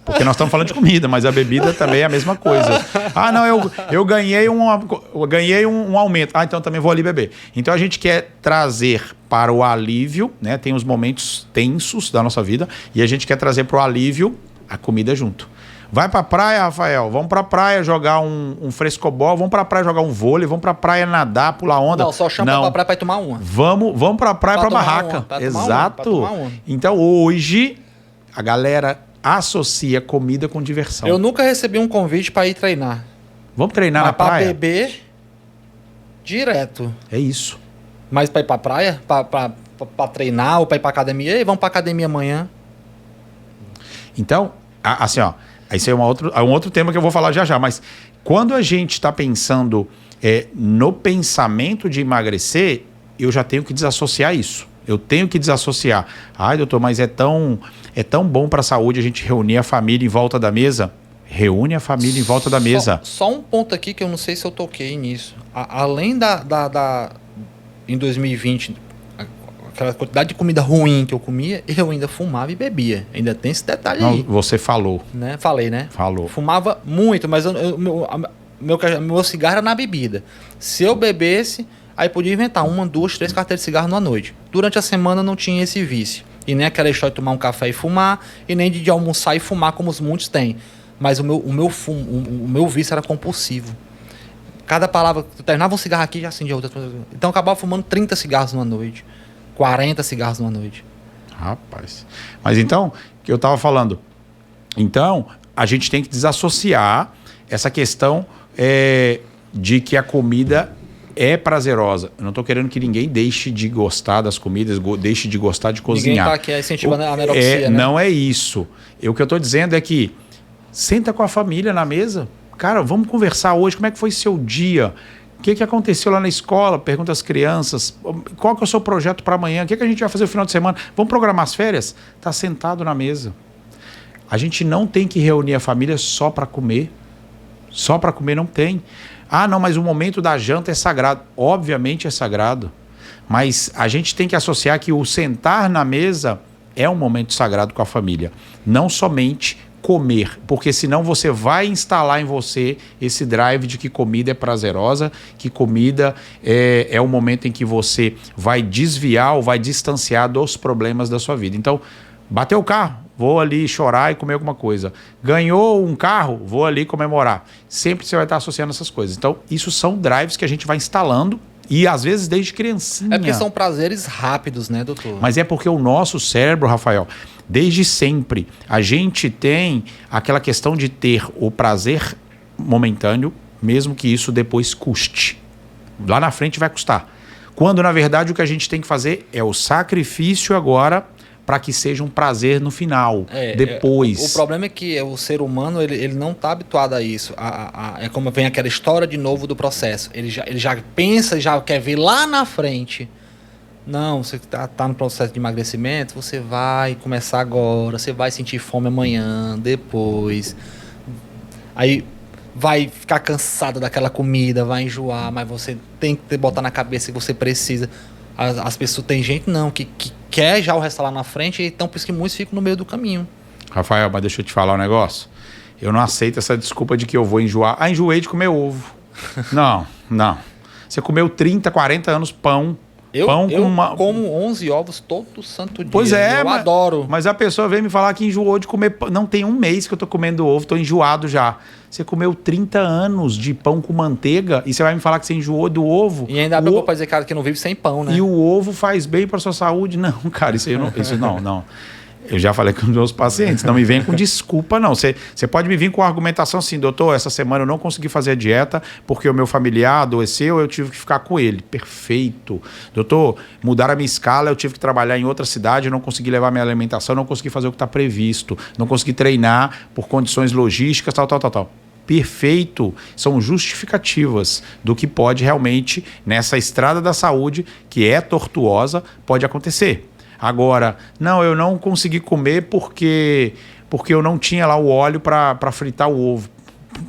Porque nós estamos falando de comida, mas a bebida também é a mesma coisa. Ah, não, eu ganhei um aumento. Ah, então também vou ali beber. Então a gente quer trazer para o alívio, né? Tem os momentos tensos da nossa vida e a gente quer trazer para o alívio a comida junto. Vai pra praia, Rafael, vamos pra praia jogar um frescobol, vamos pra praia jogar um vôlei, vamos pra praia nadar, pular onda. Não, só chama pra praia pra ir tomar uma. Vamos pra praia pra barraca. Exato. Então hoje a galera associa comida com diversão. Eu nunca recebi um convite pra ir treinar. Vamos treinar na praia? Pra beber direto. É isso. Mas pra ir pra praia, pra treinar ou pra ir pra academia, vamos pra academia amanhã. Então, assim, ó, esse é um outro tema que eu vou falar já, mas quando a gente está pensando no pensamento de emagrecer, eu já tenho que desassociar isso. Eu tenho que desassociar. Ai, doutor, mas é tão bom para a saúde a gente reunir a família em volta da mesa. Reúne a família em volta da mesa. Só um ponto aqui que eu não sei se eu toquei nisso. Além em 2020... aquela quantidade de comida ruim que eu comia, eu ainda fumava e bebia. Ainda tem esse detalhe aí. Você falou. Né? Falei, né? Falou. Fumava muito, mas meu cigarro era na bebida. Se eu bebesse, aí podia inventar 1, 2, 3 carteiras de cigarro na noite. Durante a semana não tinha esse vício. E nem aquela história de tomar um café e fumar, e nem de almoçar e fumar como os muitos têm. Mas o meu vício era compulsivo. Cada palavra, eu terminava um cigarro aqui e já acendia outra. Então eu acabava fumando 30 cigarros numa noite. 40 cigarros numa noite. Rapaz. Mas então, que eu estava falando. Então, a gente tem que desassociar essa questão de que a comida é prazerosa. Eu não estou querendo que ninguém deixe de gostar das comidas, deixe de gostar de cozinhar. Ninguém está aqui incentivando a anorexia, né? Não é isso. O que eu estou dizendo é que senta com a família na mesa. Cara, vamos conversar hoje. Como é que foi seu dia? O que aconteceu lá na escola? Pergunta às crianças. Qual que é o seu projeto para amanhã? O que a gente vai fazer no final de semana? Vamos programar as férias? Está sentado na mesa. A gente não tem que reunir a família só para comer. Só para comer não tem. Ah, não, mas o momento da janta é sagrado. Obviamente é sagrado. Mas a gente tem que associar que o sentar na mesa é um momento sagrado com a família. Não somente comer, porque senão você vai instalar em você esse drive de que comida é prazerosa, que comida é o momento em que você vai desviar ou vai distanciar dos problemas da sua vida. Então, bateu o carro, vou ali chorar e comer alguma coisa. Ganhou um carro, vou ali comemorar. Sempre você vai estar associando essas coisas. Então, isso são drives que a gente vai instalando e às vezes desde criancinha. É porque são prazeres rápidos, né, doutor? Mas é porque o nosso cérebro, Rafael, desde sempre, a gente tem aquela questão de ter o prazer momentâneo, mesmo que isso depois custe. Lá na frente vai custar. Quando, na verdade, o que a gente tem que fazer é o sacrifício agora para que seja um prazer no final, depois. O problema é que o ser humano ele não está habituado a isso. É como vem aquela história de novo do processo. Ele já pensa, já quer ver lá na frente. Não, você tá no processo de emagrecimento, você vai começar agora, você vai sentir fome amanhã, depois. Aí vai ficar cansado daquela comida, vai enjoar, mas você tem que botar na cabeça que você precisa. As pessoas, tem gente não, que quer já o restaurante lá na frente, então por isso que muitos ficam no meio do caminho. Rafael, mas deixa eu te falar um negócio. Eu não aceito essa desculpa de que eu vou enjoar. Ah, enjoei de comer ovo. Não. Você comeu 30, 40 anos pão. Eu como 11 ovos todo santo dia. Pois é, eu adoro. Mas a pessoa veio me falar que enjoou de comer pão. Não tem um mês que eu tô comendo ovo, tô enjoado já. Você comeu 30 anos de pão com manteiga e você vai me falar que você enjoou do ovo. E ainda pegou pra dizer, cara, que não vive sem pão, né? E o ovo faz bem pra sua saúde? Não, cara, isso não. Eu já falei com os meus pacientes, não me vem com desculpa, não. Você pode me vir com a argumentação assim, doutor, essa semana eu não consegui fazer a dieta porque o meu familiar adoeceu, eu tive que ficar com ele. Perfeito. Doutor, mudaram a minha escala, eu tive que trabalhar em outra cidade, eu não consegui levar minha alimentação, não consegui fazer o que está previsto, não consegui treinar por condições logísticas, tal. Perfeito. São justificativas do que pode realmente, nessa estrada da saúde, que é tortuosa, pode acontecer. Agora, não, eu não consegui comer porque eu não tinha lá o óleo para fritar o ovo.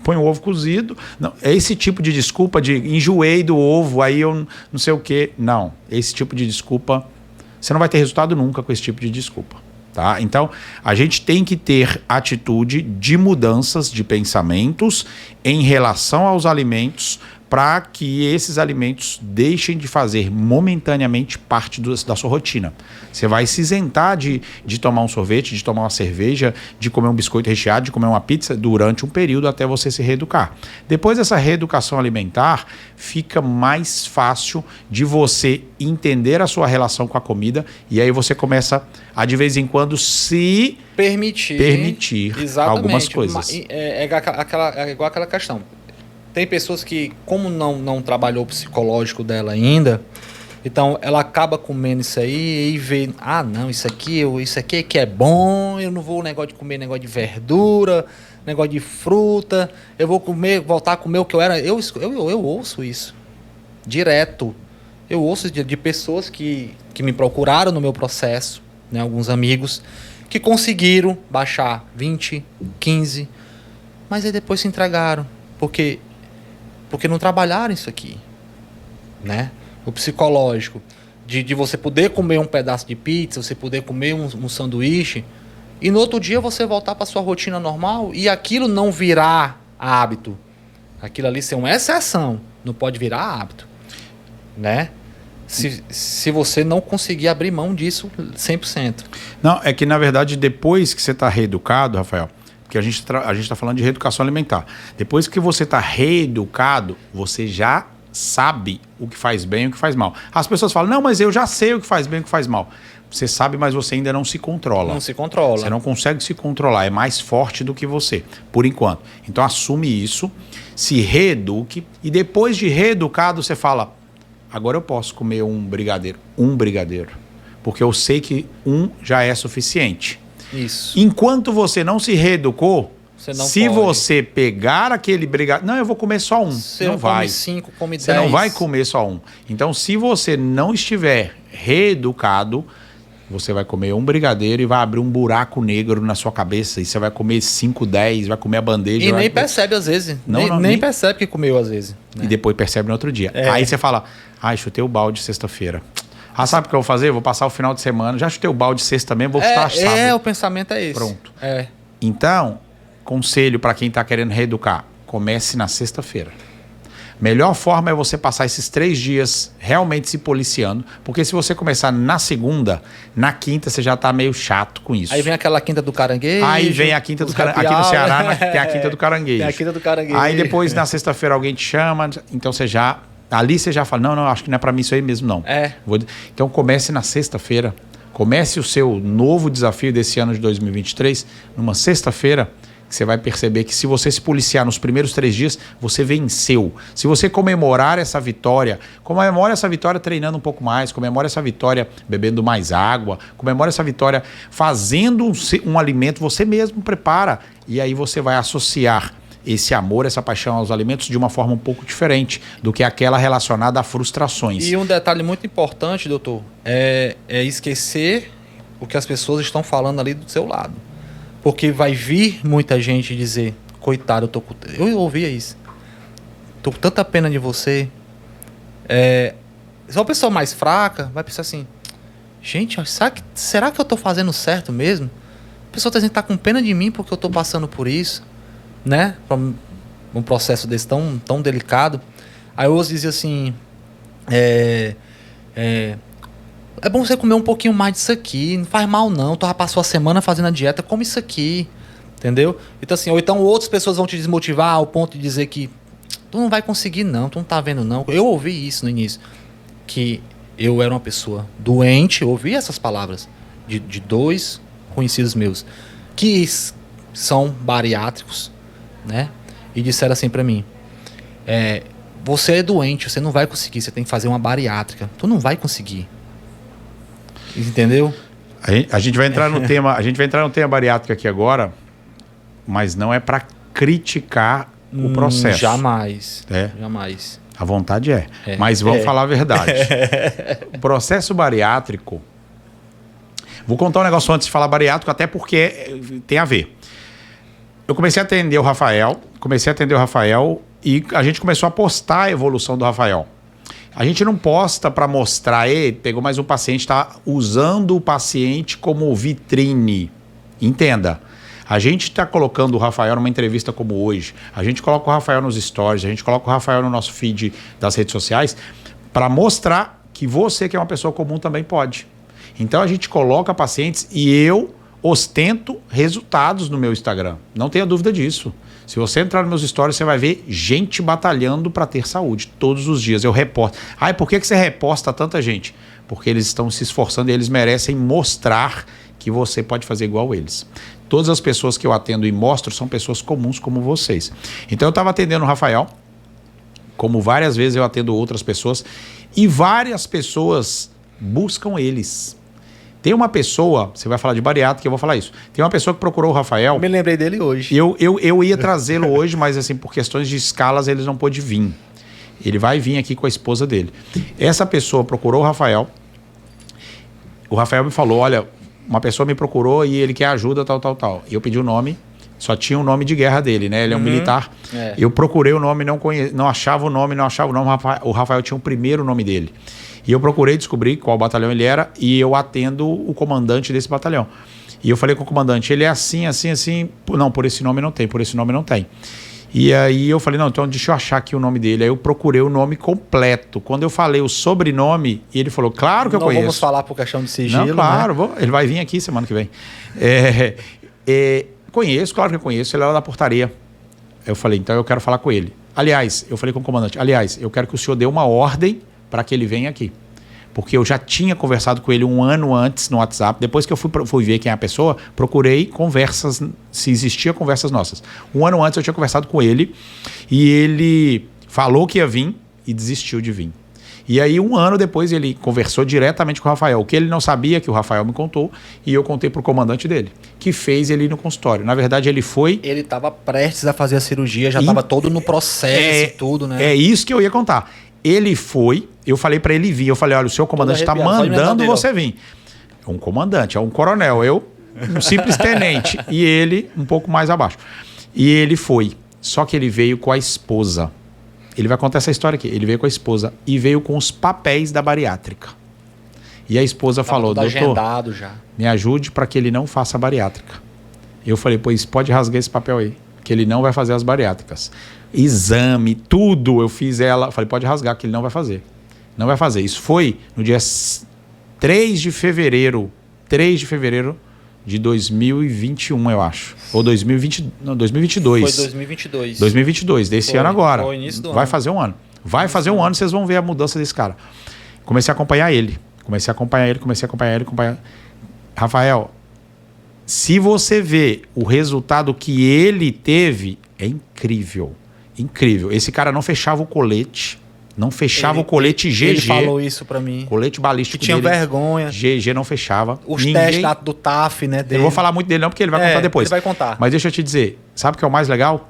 Põe o ovo cozido. Não, é esse tipo de desculpa de enjoei do ovo, aí eu não sei o quê. Não, esse tipo de desculpa, você não vai ter resultado nunca com esse tipo de desculpa. Tá? Então, a gente tem que ter atitude de mudanças de pensamentos em relação aos alimentos para que esses alimentos deixem de fazer momentaneamente parte da sua rotina. Você vai se isentar de tomar um sorvete, de tomar uma cerveja, de comer um biscoito recheado, de comer uma pizza durante um período até você se reeducar. Depois dessa reeducação alimentar, fica mais fácil de você entender a sua relação com a comida e aí você começa a, de vez em quando, se permitir algumas coisas. É igual aquela questão. Tem pessoas que, como não trabalhou o psicológico dela ainda, então ela acaba comendo isso aí e vê, não, isso aqui é que é bom, eu não vou comer negócio de verdura, negócio de fruta, eu vou voltar a comer o que eu era. Eu ouço isso direto. Eu ouço de pessoas que me procuraram no meu processo, né, alguns amigos, que conseguiram baixar 20, 15, mas aí depois se entregaram, porque não trabalharam isso aqui, né? O psicológico, de você poder comer um pedaço de pizza, você poder comer um sanduíche, e no outro dia você voltar para sua rotina normal e aquilo não virar hábito. Aquilo ali ser uma exceção, não pode virar hábito, né? Se você não conseguir abrir mão disso 100%. Não, é que na verdade depois que você está reeducado, Rafael, porque a gente está falando de reeducação alimentar. Depois que você está reeducado, você já sabe o que faz bem e o que faz mal. As pessoas falam, não, mas eu já sei o que faz bem e o que faz mal. Você sabe, mas você ainda não se controla. Não se controla. Você não consegue se controlar, é mais forte do que você, por enquanto. Então assume isso, se reeduque e depois de reeducado você fala, agora eu posso comer um brigadeiro, porque eu sei que já é suficiente. Isso. Enquanto você não se reeducou, se você pegar aquele brigadeiro... Não, eu vou comer só um. Você não vai. Come 5, come 10. Você não vai comer só um. Então, se você não estiver reeducado, você vai comer um brigadeiro e vai abrir um buraco negro na sua cabeça. E você vai comer 5, 10, vai comer a bandeja. E nem percebe às vezes. Nem percebe que comeu às vezes. Né? E depois percebe no outro dia. Aí você fala, chutei o balde sexta-feira. Sabe o que eu vou fazer? Vou passar o final de semana. Já chutei o balde sexta também, vou chutar sábado. O pensamento é esse. Pronto. Então, conselho para quem está querendo reeducar, comece na sexta-feira. Melhor forma é você passar esses 3 dias realmente se policiando, porque se você começar na segunda, na quinta você já está meio chato com isso. Aí vem aquela quinta do caranguejo. Aí vem a quinta do caranguejo. Aqui no Ceará tem a quinta do caranguejo. Tem a quinta do caranguejo. Aí depois na sexta-feira alguém te chama, então você já... Ali você já fala, não, acho que não é para mim isso aí mesmo, não. Então comece na sexta-feira, comece o seu novo desafio desse ano de 2023, numa sexta-feira, que você vai perceber que se você se policiar nos primeiros 3 dias, você venceu. Se você comemorar essa vitória, comemore essa vitória treinando um pouco mais, comemore essa vitória bebendo mais água, comemore essa vitória fazendo um alimento, você mesmo prepara, e aí você vai associar esse amor, essa paixão aos alimentos de uma forma um pouco diferente do que aquela relacionada a frustrações. E um detalhe muito importante, doutor, é esquecer o que as pessoas estão falando ali do seu lado. Porque vai vir muita gente dizer, coitado, eu ouvia isso. Tô com tanta pena de você. Se uma pessoa mais fraca vai pensar assim, gente, será que eu tô fazendo certo mesmo? A pessoa tá com pena de mim porque eu tô passando por isso, né? Um processo desse tão delicado. Aí eu ouço dizer assim, é bom você comer um pouquinho mais disso aqui, não faz mal não, tu já passou a semana fazendo a dieta, come isso aqui, entendeu? Então assim, ou então outras pessoas vão te desmotivar ao ponto de dizer que tu não vai conseguir não, tu não tá vendo não. Eu ouvi isso no início, que eu era uma pessoa doente, eu ouvi essas palavras de 2 conhecidos meus, que são bariátricos, né? E disseram assim pra mim, você é doente, você não vai conseguir, você tem que fazer uma bariátrica, tu não vai conseguir. Entendeu? A gente vai entrar no tema, bariátrica aqui agora, mas não é para criticar o processo. Jamais. Jamais. A vontade mas vamos falar a verdade. O processo bariátrico. Vou contar um negócio antes de falar bariátrico, até porque tem a ver. Eu comecei a atender o Rafael e a gente começou a postar a evolução do Rafael. A gente não posta para mostrar, pegou mais um paciente, está usando o paciente como vitrine. Entenda, a gente está colocando o Rafael numa entrevista como hoje, a gente coloca o Rafael nos stories, a gente coloca o Rafael no nosso feed das redes sociais para mostrar que você, que é uma pessoa comum, também pode. Então a gente coloca pacientes e eu ostento resultados no meu Instagram. Não tenha dúvida disso. Se você entrar nos meus stories, você vai ver gente batalhando para ter saúde todos os dias. Eu reposto. E por que você reposta tanta gente? Porque eles estão se esforçando e eles merecem mostrar que você pode fazer igual eles. Todas as pessoas que eu atendo e mostro são pessoas comuns como vocês. Então eu estava atendendo o Rafael, como várias vezes eu atendo outras pessoas, e várias pessoas buscam eles. Tem uma pessoa, você vai falar de bariátrica, eu vou falar isso. Tem uma pessoa que procurou o Rafael. Eu me lembrei dele hoje. Eu ia trazê-lo hoje, mas assim, por questões de escalas, eles não pôde vir. Ele vai vir aqui com a esposa dele. Essa pessoa procurou o Rafael. O Rafael me falou, olha, uma pessoa me procurou e ele quer ajuda, tal. E eu pedi o nome, só tinha o nome de guerra dele, né? Ele é um militar. Eu procurei o nome, não achava o nome. O Rafael tinha o primeiro nome dele. E eu procurei descobrir qual batalhão ele era e eu atendo o comandante desse batalhão. E eu falei com o comandante, ele é assim. Não, por esse nome não tem. E aí eu falei, não, então deixa eu achar aqui o nome dele. Aí eu procurei o nome completo. Quando eu falei o sobrenome, ele falou, claro que eu conheço. Não vamos falar por questão de sigilo, não, claro, né? Ele vai vir aqui semana que vem. Conheço, claro que eu conheço, ele era da portaria. Eu falei, então eu quero falar com ele. Aliás, eu falei com o comandante, eu quero que o senhor dê uma ordem para que ele venha aqui. Porque eu já tinha conversado com ele 1 ano antes no WhatsApp. Depois que eu fui ver quem é a pessoa, procurei conversas, se existia conversas nossas. 1 ano antes eu tinha conversado com ele e ele falou que ia vir e desistiu de vir. E aí 1 ano depois ele conversou diretamente com o Rafael. O que ele não sabia, que o Rafael me contou, e eu contei para o comandante dele, que fez ele ir no consultório. Na verdade ele foi... Ele estava prestes a fazer a cirurgia, já estava todo no processo e tudo, né? É isso que eu ia contar. Ele foi, eu falei para ele vir, eu falei, olha, o seu comandante está mandando você vir. É um comandante, é um coronel, eu, um simples tenente, e ele um pouco mais abaixo. E ele foi, só que ele veio com a esposa. Ele vai contar essa história aqui. Ele veio com a esposa e veio com os papéis da bariátrica. E a esposa falou, doutor, já. Me ajude para que ele não faça a bariátrica. Eu falei, pois pode rasgar esse papel aí, que ele não vai fazer as bariátricas. Exame, tudo, eu fiz ela. Falei, pode rasgar, que ele não vai fazer. Não vai fazer. Isso foi no dia 3 de fevereiro de 2021, eu acho. Ou 2022. Foi 2022. 2022, desse ano agora. Foi o início do Vai ano. fazer um ano. Vai fazer um ano, vocês vão ver a mudança desse cara. Comecei a acompanhar ele. Rafael, Se você vê o resultado que ele teve, é incrível. Incrível. Esse cara não fechava o colete. Não fechava o colete GG. Ele falou isso pra mim. Colete balístico que tinha dele, vergonha. GG não fechava. Os testes do TAF, né? Eu não vou falar muito dele não, porque ele vai contar depois. Ele vai contar. Mas deixa eu te dizer, sabe o que é o mais legal?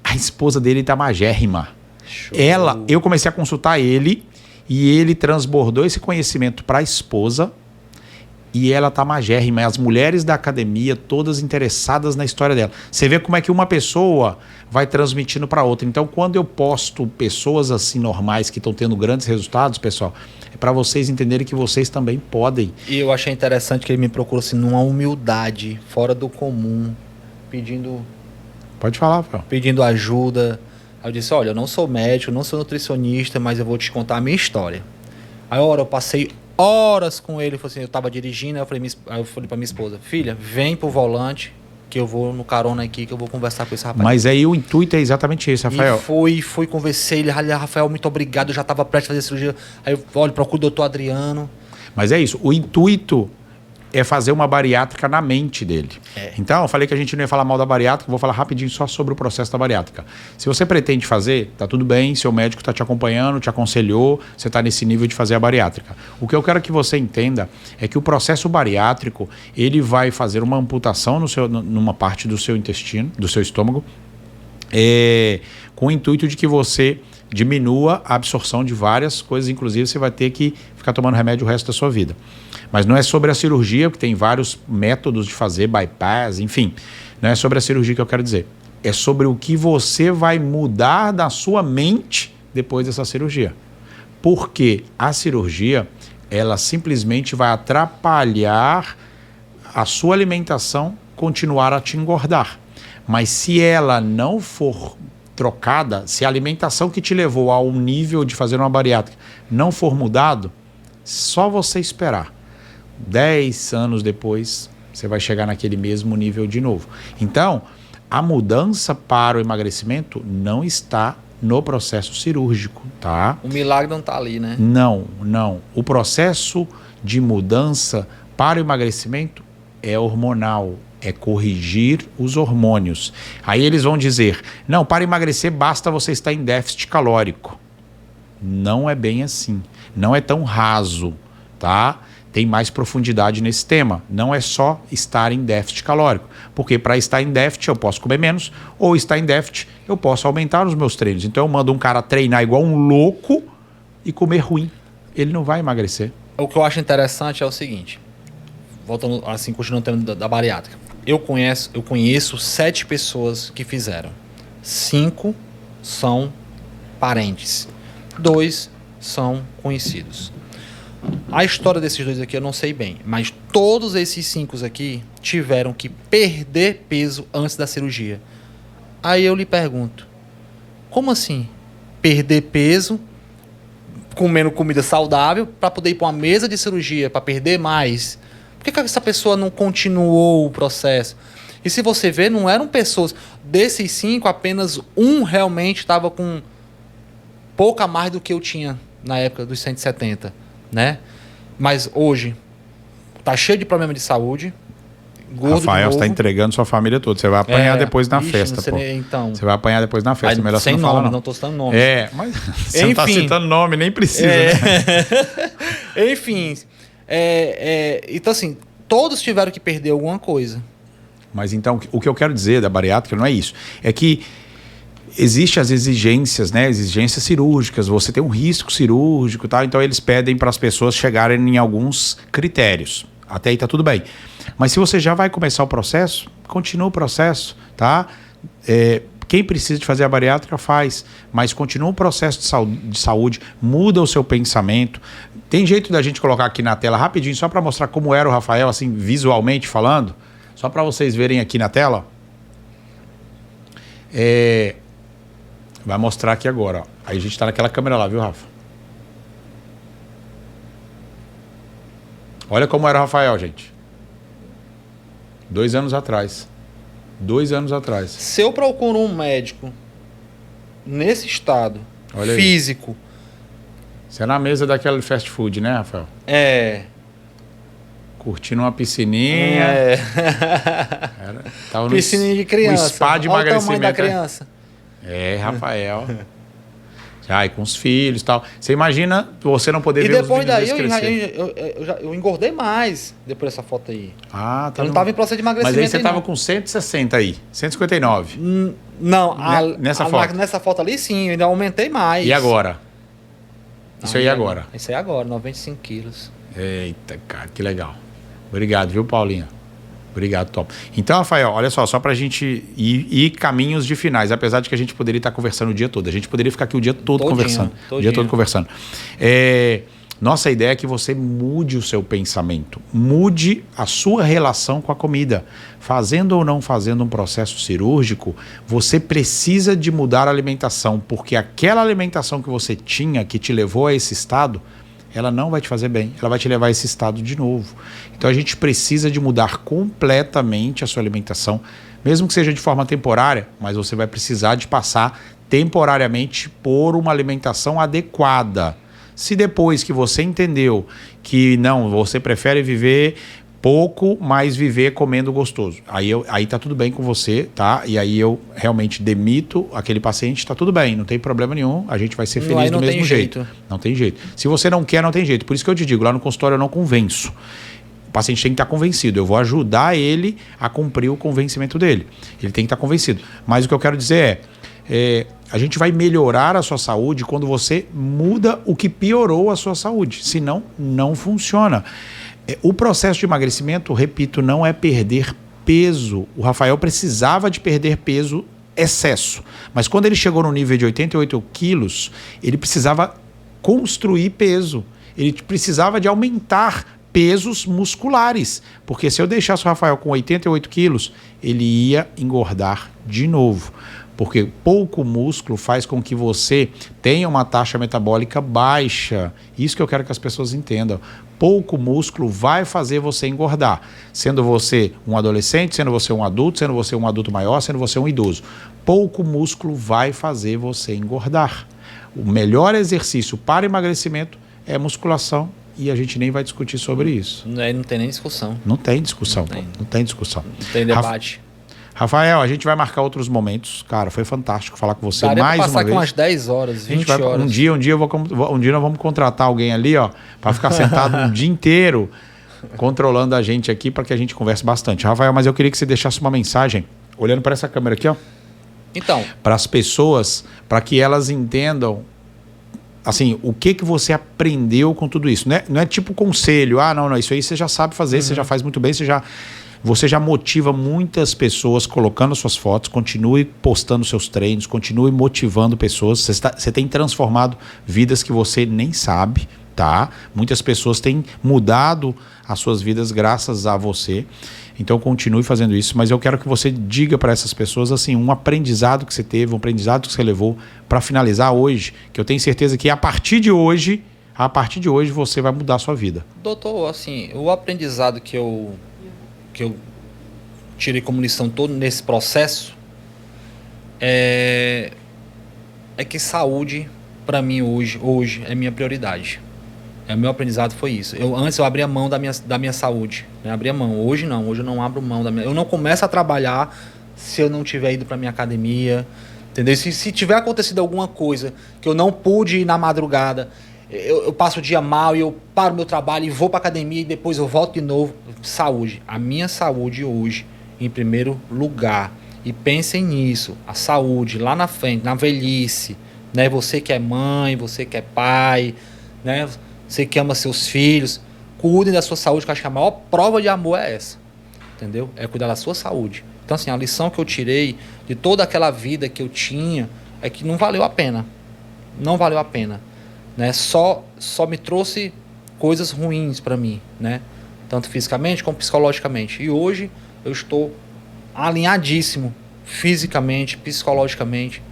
A esposa dele tá magérrima. Show. Eu comecei a consultar ele e ele transbordou esse conhecimento para a esposa e ela tá magérrima. As mulheres da academia todas interessadas na história dela. Você vê como é que uma pessoa vai transmitindo para outra. Então, quando eu posto pessoas assim normais que estão tendo grandes resultados, pessoal, é para vocês entenderem que vocês também podem. E eu achei interessante que ele me procurou assim numa humildade fora do comum, pedindo Pode falar, Fel. Pedindo ajuda. Aí eu disse, olha, eu não sou médico, não sou nutricionista, mas eu vou te contar a minha história. Aí eu passei horas com ele, assim, eu tava dirigindo, aí eu falei pra minha esposa, filha, vem pro volante, que eu vou no carona aqui, que eu vou conversar com esse rapaz. Mas aí o intuito é exatamente esse, Rafael. E fui, conversei, ele, Rafael, muito obrigado, eu já tava prestes a fazer cirurgia. Aí eu, olha, procura o doutor Adriano. Mas é isso, o intuito é fazer uma bariátrica na mente dele. Então, eu falei que a gente não ia falar mal da bariátrica, vou falar rapidinho só sobre o processo da bariátrica. Se você pretende fazer, tá tudo bem, seu médico está te acompanhando, te aconselhou, você está nesse nível de fazer a bariátrica. O que eu quero que você entenda é que o processo bariátrico, ele vai fazer uma amputação numa parte do seu intestino, do seu estômago, com o intuito de que você diminua a absorção de várias coisas, inclusive você vai ter que ficar tomando remédio o resto da sua vida. Mas não é sobre a cirurgia, porque tem vários métodos de fazer, bypass, enfim. Não é sobre a cirurgia que eu quero dizer. É sobre o que você vai mudar da sua mente depois dessa cirurgia. Porque a cirurgia, ela simplesmente vai atrapalhar a sua alimentação continuar a te engordar. Mas se ela não for trocada, se a alimentação que te levou ao nível de fazer uma bariátrica não for mudado, só você esperar. 10 anos depois, você vai chegar naquele mesmo nível de novo. Então, a mudança para o emagrecimento não está no processo cirúrgico, tá? O milagre não está ali, né? Não. O processo de mudança para o emagrecimento é hormonal, é corrigir os hormônios. Aí eles vão dizer, não, para emagrecer basta você estar em déficit calórico. Não é bem assim. Não é tão raso, tá? Tem mais profundidade nesse tema. Não é só estar em déficit calórico. Porque para estar em déficit eu posso comer menos, ou estar em déficit eu posso aumentar os meus treinos. Então eu mando um cara treinar igual um louco e comer ruim. Ele não vai emagrecer. O que eu acho interessante é o seguinte, voltando assim, continuando o tema da bariátrica. Eu conheço 7 pessoas que fizeram. 5 são parentes. 2 são conhecidos. A história desses 2 aqui eu não sei bem, mas todos esses 5 aqui tiveram que perder peso antes da cirurgia. Aí eu lhe pergunto, como assim? Perder peso, comendo comida saudável, para poder ir para uma mesa de cirurgia, para perder mais? Por que essa pessoa não continuou o processo? E se você ver, não eram pessoas... Desses 5, apenas um realmente estava com pouco a mais do que eu tinha na época dos 170. Né? Mas hoje tá cheio de problema de saúde, gordo. Rafael, você está entregando sua família toda. Você vai apanhar depois na festa, pô. Então, você vai apanhar depois na festa. Melhor sem você não nome, falar, não tô citando nome. Mas você não tá citando nome, nem precisa, né? Enfim, então assim, todos tiveram que perder alguma coisa. Mas então, o que eu quero dizer da bariátrica não é isso. É que existem as exigências, né? Exigências cirúrgicas, você tem um risco cirúrgico, tá? Então eles pedem para as pessoas chegarem em alguns critérios. Até aí tá tudo bem. Mas se você já vai começar o processo, continua o processo, tá? Quem precisa de fazer a bariátrica faz, mas continua o processo de saúde, muda o seu pensamento. Tem jeito da gente colocar aqui na tela rapidinho, só para mostrar como era o Rafael, assim, visualmente falando? Só para vocês verem aqui na tela. Vai mostrar aqui agora, ó. Aí a gente tá naquela câmera lá, viu, Rafa? Olha como era o Rafael, gente. 2 anos atrás. 2 anos atrás. Se eu procuro um médico nesse estado, olha físico... Você é na mesa daquela fast food, né, Rafael? Curtindo uma piscininha. Tava Piscininha de criança. No spa de Olha emagrecimento. o tamanho da criança. Rafael. Já, e com os filhos e tal. Você imagina você não poder ver os depois daí crescer. eu engordei mais depois dessa foto aí. Tá. Eu não estava em processo de emagrecimento. Mas aí você tava com 160 aí, 159. Não, nessa foto. Nessa foto ali sim, eu ainda aumentei mais. E agora? Isso aí agora? Isso aí agora, 95 quilos. Eita, cara, que legal. Obrigado, viu, Paulinho? Obrigado, Tom. Então, Rafael, olha só pra gente ir caminhos de finais, apesar de que a gente poderia estar conversando o dia todo. A gente poderia ficar aqui o dia todo conversando. O dia todo conversando. Nossa ideia é que você mude o seu pensamento, mude a sua relação com a comida. Fazendo ou não fazendo um processo cirúrgico, você precisa de mudar a alimentação, porque aquela alimentação que você tinha, que te levou a esse estado, ela não vai te fazer bem, ela vai te levar a esse estado de novo. Então a gente precisa de mudar completamente a sua alimentação, mesmo que seja de forma temporária, mas você vai precisar de passar temporariamente por uma alimentação adequada. Se depois que você entendeu que não, você prefere viver pouco, mas viver comendo gostoso, aí tá tudo bem com você, tá? E aí eu realmente demito aquele paciente, tá tudo bem, não tem problema nenhum, a gente vai ser feliz do mesmo jeito. Não tem jeito. Se você não quer, não tem jeito. Por isso que eu te digo, lá no consultório eu não convenço. O paciente tem que estar convencido. Eu vou ajudar ele a cumprir o convencimento dele. Ele tem que estar convencido. Mas o que eu quero dizer a gente vai melhorar a sua saúde quando você muda o que piorou a sua saúde. Senão, não funciona. O processo de emagrecimento, repito, não é perder peso. O Rafael precisava de perder peso excesso. Mas quando ele chegou no nível de 88 quilos, ele precisava construir peso. Ele precisava de aumentar pesos musculares. Porque se eu deixasse o Rafael com 88 quilos, ele ia engordar de novo. Porque pouco músculo faz com que você tenha uma taxa metabólica baixa. Isso que eu quero que as pessoas entendam. Pouco músculo vai fazer você engordar. Sendo você um adolescente, sendo você um adulto, sendo você um adulto maior, sendo você um idoso. Pouco músculo vai fazer você engordar. O melhor exercício para emagrecimento é musculação. E a gente nem vai discutir sobre isso. Não tem nem discussão. Não tem discussão. Não tem discussão. Não tem debate. Rafael, a gente vai marcar outros momentos. Cara, foi fantástico falar com você mais uma vez. Daria pra passar com umas 10 horas, 20 horas. Um dia nós vamos contratar alguém ali, ó, para ficar sentado um dia inteiro controlando a gente aqui para que a gente converse bastante. Rafael, mas eu queria que você deixasse uma mensagem, olhando para essa câmera aqui, ó. Então. Para as pessoas, para que elas entendam, assim, o que você aprendeu com tudo isso. Não é tipo conselho, não, isso aí você já sabe fazer, você já faz muito bem, você já motiva muitas pessoas colocando suas fotos, continue postando seus treinos, continue motivando pessoas. Você tem transformado vidas que você nem sabe, tá? Muitas pessoas têm mudado as suas vidas graças a você. Então continue fazendo isso, mas eu quero que você diga para essas pessoas assim, um aprendizado que você teve, um aprendizado que você levou para finalizar hoje, que eu tenho certeza que a partir de hoje você vai mudar a sua vida. Doutor, assim, o aprendizado que eu tirei como lição todo nesse processo é que saúde, para mim, hoje é minha prioridade. O meu aprendizado foi isso. Antes eu abria mão da minha saúde. Né? Abria mão. Hoje não. Hoje eu não abro mão da minha... Eu não começo a trabalhar se eu não tiver ido para minha academia. Entendeu? Se tiver acontecido alguma coisa que eu não pude ir na madrugada, eu passo o dia mal e eu paro meu trabalho e vou para academia e depois eu volto de novo. Saúde. A minha saúde hoje, em primeiro lugar. E pensem nisso. A saúde lá na frente, na velhice. Né? Você que é mãe, você que é pai, né? Você que ama seus filhos. Cuidem da sua saúde, que eu acho que a maior prova de amor é essa. Entendeu? É cuidar da sua saúde. Então, assim, a lição que eu tirei de toda aquela vida que eu tinha é que não valeu a pena. Não valeu a pena. Né? Só me trouxe coisas ruins para mim, né? Tanto fisicamente como psicologicamente. E hoje eu estou alinhadíssimo, fisicamente, psicologicamente,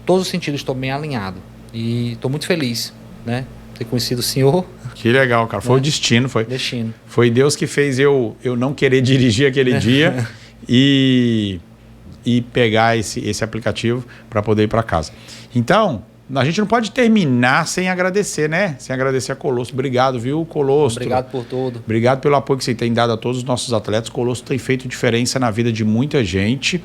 todos os sentidos estou bem alinhado. E estou muito feliz, né? Ter conhecido o senhor. Que legal, cara. Foi o destino. Destino. Foi Deus que fez eu não querer dirigir aquele dia e pegar esse aplicativo para poder ir para casa. Então, A gente não pode terminar sem agradecer, né? Sem agradecer a Colosso. Obrigado, viu, Colosso? Obrigado por tudo. Obrigado pelo apoio que você tem dado a todos os nossos atletas. Colosso tem feito diferença na vida de muita gente.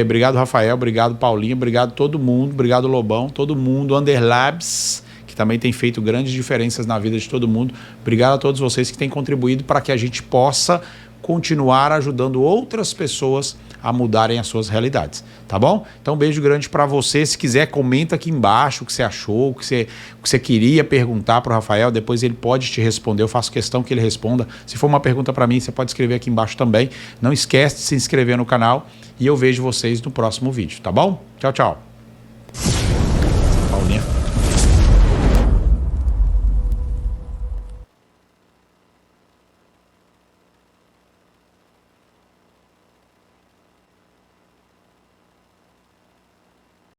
Obrigado, Rafael. Obrigado, Paulinho. Obrigado todo mundo. Obrigado, Lobão. Todo mundo. Underlabs, que também tem feito grandes diferenças na vida de todo mundo. Obrigado a todos vocês que têm contribuído para que a gente possa continuar ajudando outras pessoas a mudarem as suas realidades, tá bom? Então, um beijo grande para você. Se quiser, comenta aqui embaixo o que você achou, o que você queria perguntar para o Rafael. Depois ele pode te responder. Eu faço questão que ele responda. Se for uma pergunta para mim, você pode escrever aqui embaixo também. Não esquece de se inscrever no canal e eu vejo vocês no próximo vídeo, tá bom? Tchau, tchau. Paulinha.